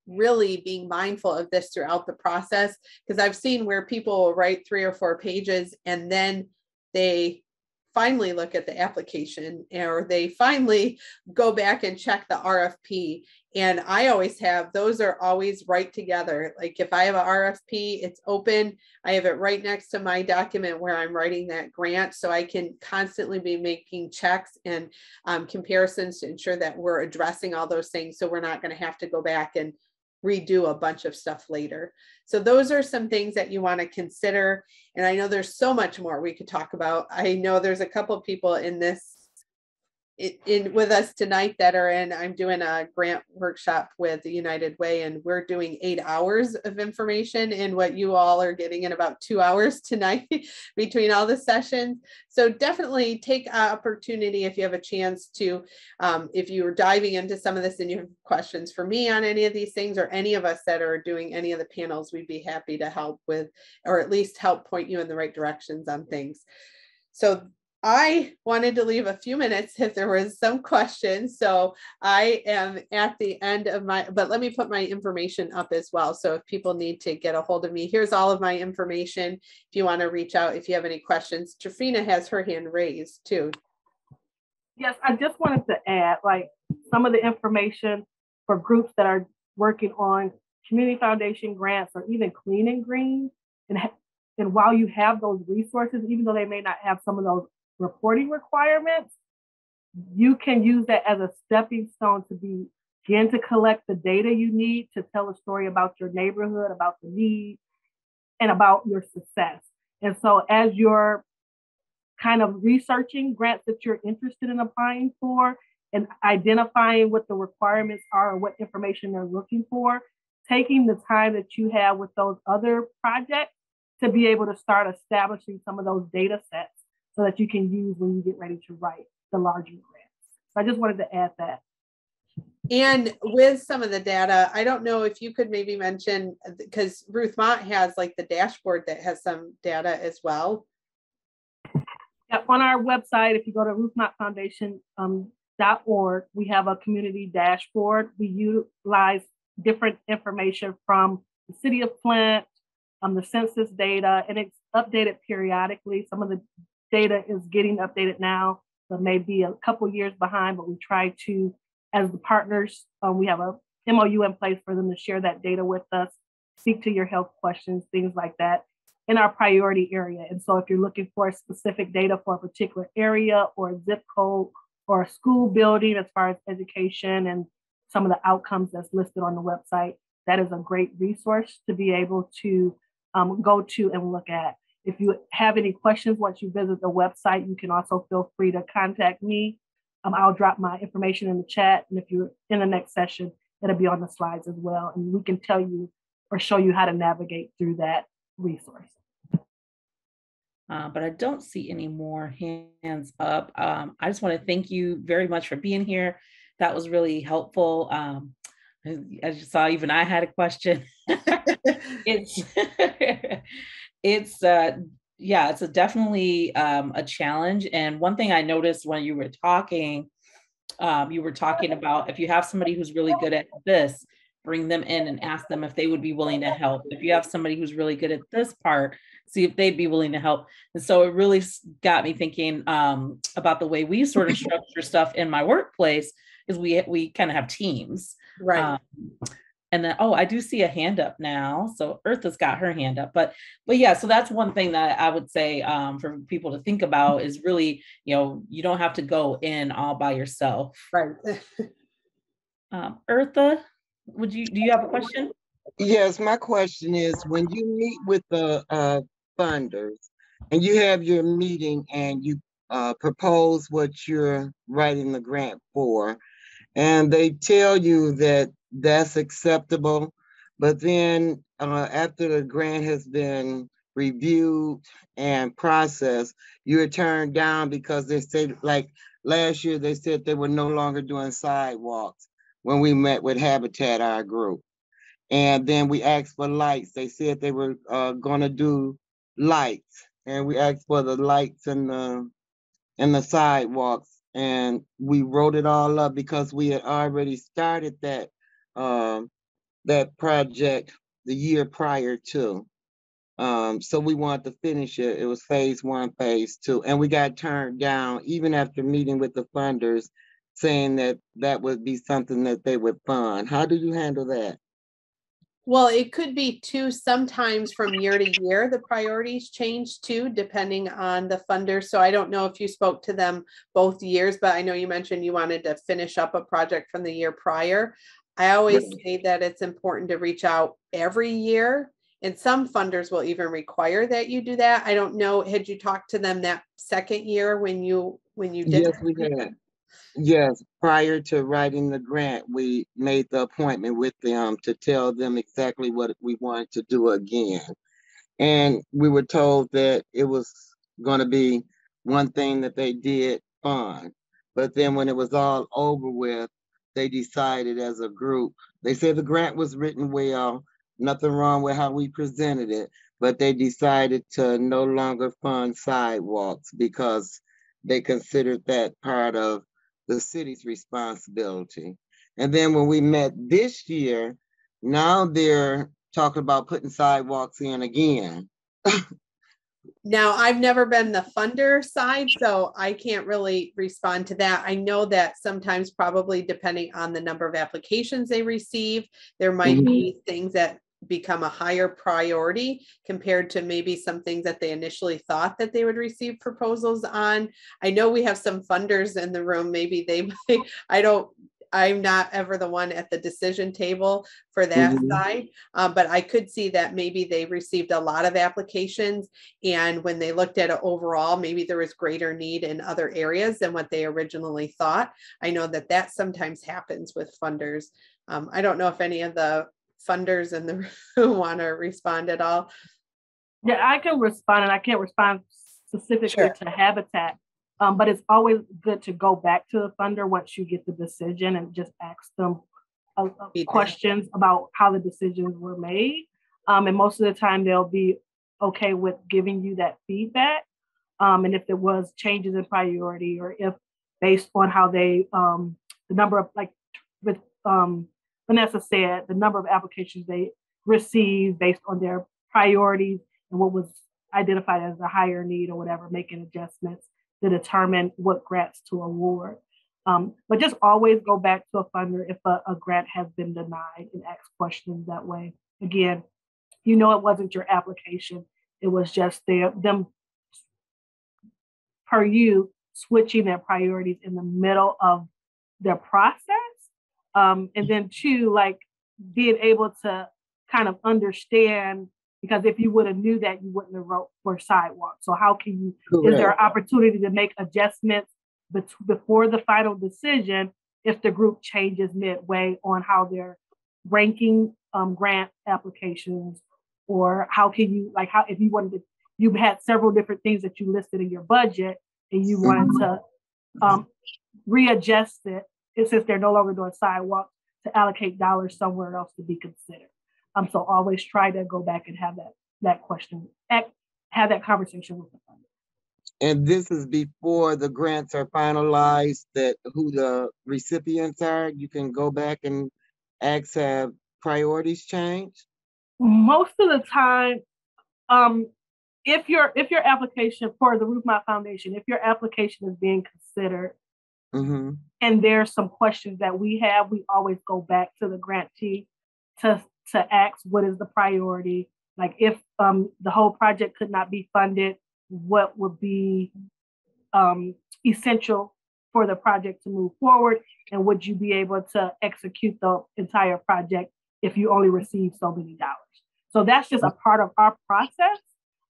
really being mindful of this throughout the process, because I've seen where people will write 3 or 4 pages and then they finally look at the application, or they finally go back and check the RFP. And I always have, those are always right together. Like if I have an RFP, it's open. I have it right next to my document where I'm writing that grant. So I can constantly be making checks and comparisons to ensure that we're addressing all those things. So we're not going to have to go back and redo a bunch of stuff later. So those are some things that you want to consider. And I know there's so much more we could talk about. I know there's a couple of people in this with us tonight that are in, I'm doing a grant workshop with the United Way, and we're doing 8 hours of information in what you all are getting in about 2 hours tonight between all the sessions. So definitely take opportunity if you have a chance to, if you're diving into some of this and you have questions for me on any of these things, or any of us that are doing any of the panels, we'd be happy to help with, or at least help point you in the right directions on things. So I wanted to leave a few minutes if there was some questions. So I am at the end of but let me put my information up as well. So if people need to get a hold of me, here's all of my information. If you want to reach out, if you have any questions. Trifina has her hand raised too. Yes, I just wanted to add, like, some of the information for groups that are working on community foundation grants or even clean and green. And while you have those resources, even though they may not have some of those reporting requirements, you can use that as a stepping stone to begin to collect the data you need to tell a story about your neighborhood, about the need, and about your success. And so as you're kind of researching grants that you're interested in applying for and identifying what the requirements are or what information they're looking for, taking the time that you have with those other projects to be able to start establishing some of those data sets so that you can use when you get ready to write the larger grants. So I just wanted to add that. And with some of the data, I don't know if you could maybe mention, because Ruth Mott has like the dashboard that has some data as well. Yeah, on our website, if you go to ruthmottfoundation.org, we have a community dashboard. We utilize different information from the city of Flint, the census data, and it's updated periodically. Some of the data is getting updated now, so maybe a couple years behind, but we try to, as the partners, we have a MOU in place for them to share that data with us, speak to your health questions, things like that, in our priority area. And so if you're looking for specific data for a particular area or a zip code or a school building as far as education and some of the outcomes that's listed on the website, that is a great resource to be able to go to and look at. If you have any questions once you visit the website, you can also feel free to contact me. I'll drop my information in the chat. And if you're in the next session, it'll be on the slides as well. And we can tell you or show you how to navigate through that resource. But I don't see any more hands up. I just want to thank you very much for being here. That was really helpful. As you saw, even I had a question. It's it's definitely a challenge. And one thing I noticed when you were talking about if you have somebody who's really good at this, bring them in and ask them if they would be willing to help. If you have somebody who's really good at this part, see if they'd be willing to help. And so it really got me thinking about the way we sort of structure stuff in my workplace is we kind of have teams. Right. And then, I do see a hand up now. So Eartha's got her hand up, but yeah, so that's one thing that I would say for people to think about is really, you don't have to go in all by yourself. Right. Eartha, do you have a question? Yes, my question is when you meet with the funders and you have your meeting and you propose what you're writing the grant for, and they tell you that that's acceptable, but then after the grant has been reviewed and processed, you're turned down because they said, like last year, they said they were no longer doing sidewalks when we met with Habitat, our group. And then we asked for lights. They said they were going to do lights, and we asked for the lights and the sidewalks. And we wrote it all up because we had already started that project the year prior to. So we wanted to finish it. It was phase 1, phase 2, and we got turned down even after meeting with the funders, saying that would be something that they would fund. How do you handle that? Well, it could be too, sometimes from year to year, the priorities change too, depending on the funder. So I don't know if you spoke to them both years, but I know you mentioned you wanted to finish up a project from the year prior. I always say that it's important to reach out every year, and some funders will even require that you do that. I don't know, had you talked to them that second year when you did? Yes, we had. Yes, prior to writing the grant, we made the appointment with them to tell them exactly what we wanted to do again. And we were told that it was going to be one thing that they did fine. But then when it was all over with, they decided as a group, they said the grant was written well, nothing wrong with how we presented it, but they decided to no longer fund sidewalks because they considered that part of the city's responsibility. And then when we met this year, now they're talking about putting sidewalks in again. Now, I've never been the funder side, so I can't really respond to that. I know that sometimes, probably depending on the number of applications they receive, there might be things that become a higher priority compared to maybe some things that they initially thought that they would receive proposals on. I know we have some funders in the room. Maybe they might, I'm not ever the one at the decision table for that Mhm. side. But I could see that maybe they received a lot of applications, and when they looked at it overall, maybe there was greater need in other areas than what they originally thought. I know that that sometimes happens with funders. I don't know if any of the funders in the room want to respond at all. Yeah, I can respond, and I can't respond specifically Sure. to Habitat, but it's always good to go back to the funder once you get the decision and just ask them questions about how the decisions were made. And most of the time, they'll be okay with giving you that feedback. And if there was changes in priority, or if based on how they, the number of, like with Vanessa said, the number of applications they received based on their priorities and what was identified as a higher need or whatever, making adjustments to determine what grants to award. But just always go back to a funder if a grant has been denied and ask questions that way. Again, you know, it wasn't your application. It was just them per you switching their priorities in the middle of their process. And then two, like being able to kind of understand, because if you would have knew that, you wouldn't have wrote for sidewalks. So how can you, is there an opportunity to make adjustments before the final decision if the group changes midway on how they're ranking grant applications? Or how can you, like, how, if you wanted to, you had several different things that you listed in your budget and you wanted to readjust it, since they're no longer doing sidewalks, to allocate dollars somewhere else to be considered. So always try to go back and have that question, have that conversation with the funder. And this is before the grants are finalized, that who the recipients are. You can go back and ask, have priorities changed? Most of the time, if your application for the Roof Mount Foundation, if your application is being considered, and there's some questions that we have, we always go back to the grantee to ask what is the priority. Like if the whole project could not be funded, what would be essential for the project to move forward, and would you be able to execute the entire project if you only receive so many dollars? So that's just a part of our process.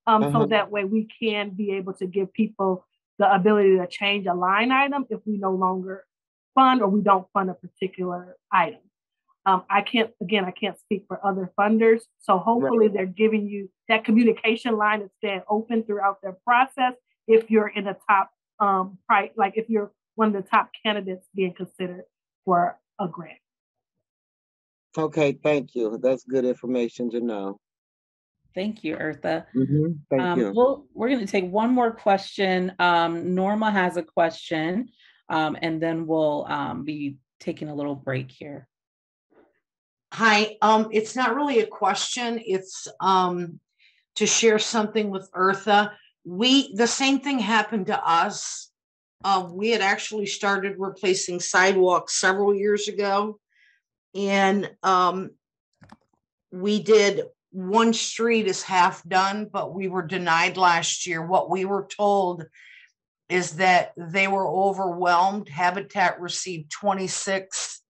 So that way we can be able to give people the ability to change a line item if we no longer fund or we don't fund a particular item. I can't speak for other funders. So hopefully they're giving you that communication line is staying open throughout their process if you're in the top, like if you're one of the top candidates being considered for a grant. Okay, thank you. That's good information to know. Thank you, Eartha. Thank you. Well, we're going to take one more question. Norma has a question, and then we'll be taking a little break here. Hi, it's not really a question. It's to share something with Eartha. The same thing happened to us. We had actually started replacing sidewalks several years ago, and we did one street is half done, but we were denied last year. What we were told is that they were overwhelmed. Habitat received 26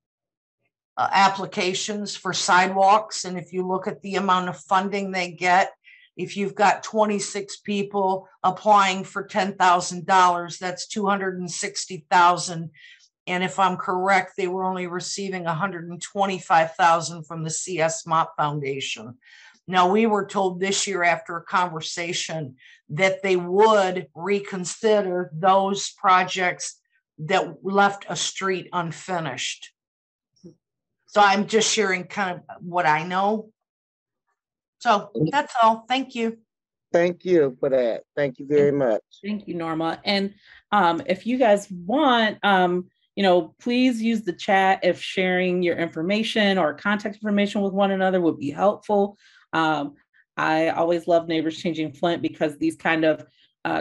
applications for sidewalks. And if you look at the amount of funding they get, if you've got 26 people applying for $10,000, that's $260,000. And if I'm correct, they were only receiving $125,000 from the CS Mott Foundation. Now, we were told this year after a conversation that they would reconsider those projects that left a street unfinished. So I'm just sharing kind of what I know. So that's all. Thank you. Thank you for that. Thank you very much. Thank you, Norma. And if you guys want, please use the chat if sharing your information or contact information with one another would be helpful. I always love Neighbors Changing Flint because these kind of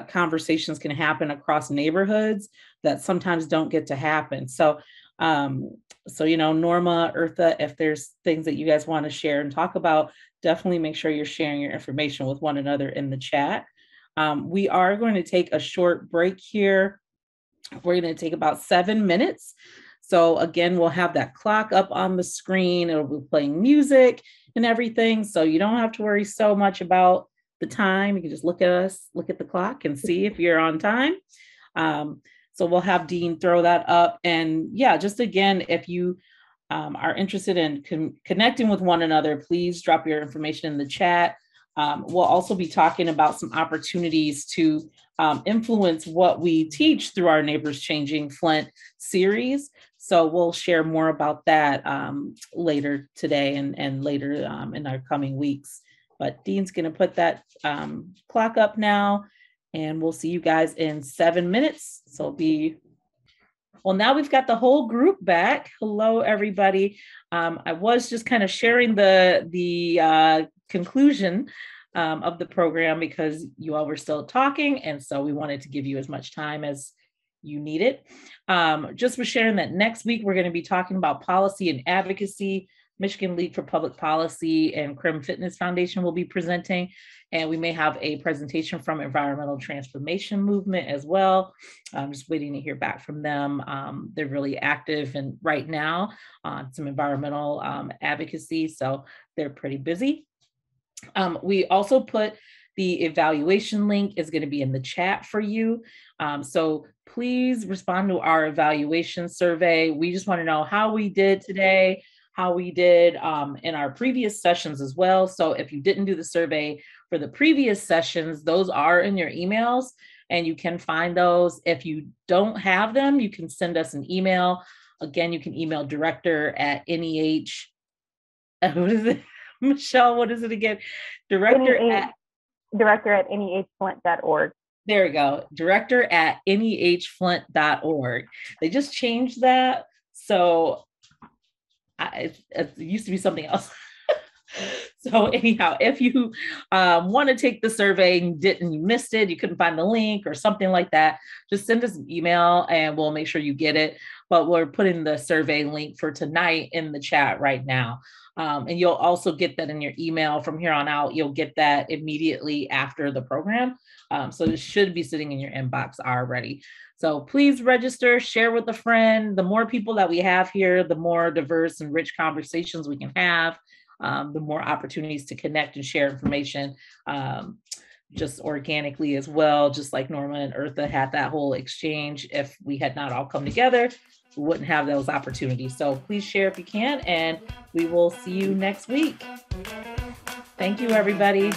conversations can happen across neighborhoods that sometimes don't get to happen. So, Norma, Eartha, if there's things that you guys want to share and talk about, definitely make sure you're sharing your information with one another in the chat. We are going to take a short break here. We're going to take about 7 minutes. So again, we'll have that clock up on the screen. It'll be playing music and everything. So you don't have to worry so much about the time. You can just look at us, look at the clock and see if you're on time. So we'll have Dean throw that up. And yeah, just again, if you are interested in connecting with one another, please drop your information in the chat. We'll also be talking about some opportunities to influence what we teach through our Neighbors Changing Flint series. So we'll share more about that later today and later in our coming weeks. But Dean's going to put that clock up now, and we'll see you guys in 7 minutes. So well, now we've got the whole group back. Hello, everybody. I was just kind of sharing the conclusion of the program because you all were still talking. And so we wanted to give you as much time as you needed. Just was sharing that next week, we're going to be talking about policy and advocacy. Michigan League for Public Policy and Crim Fitness Foundation will be presenting, and we may have a presentation from Environmental Transformation Movement as well. I'm just waiting to hear back from them. They're really active and right now on some environmental advocacy, so they're pretty busy. We also put the evaluation link is going to be in the chat for you. So please respond to our evaluation survey. We just want to know how we did today, how we did in our previous sessions as well. So if you didn't do the survey for the previous sessions, those are in your emails and you can find those. If you don't have them, you can send us an email. Again, you can email director@NEH. What is it? Michelle, what is it again? Director@nehflint.org. There we go. Director@nehflint.org. They just changed that. So it used to be something else. So anyhow, if you want to take the survey and you missed it, you couldn't find the link or something like that, just send us an email and we'll make sure you get it. But we're putting the survey link for tonight in the chat right now. And you'll also get that in your email from here on out. You'll get that immediately after the program. So it should be sitting in your inbox already. So please register, share with a friend. The more people that we have here, the more diverse and rich conversations we can have, the more opportunities to connect and share information just organically as well, just like Norma and Eartha had that whole exchange. If we had not all come together, we wouldn't have those opportunities. So please share if you can, and we will see you next week. Thank you, everybody.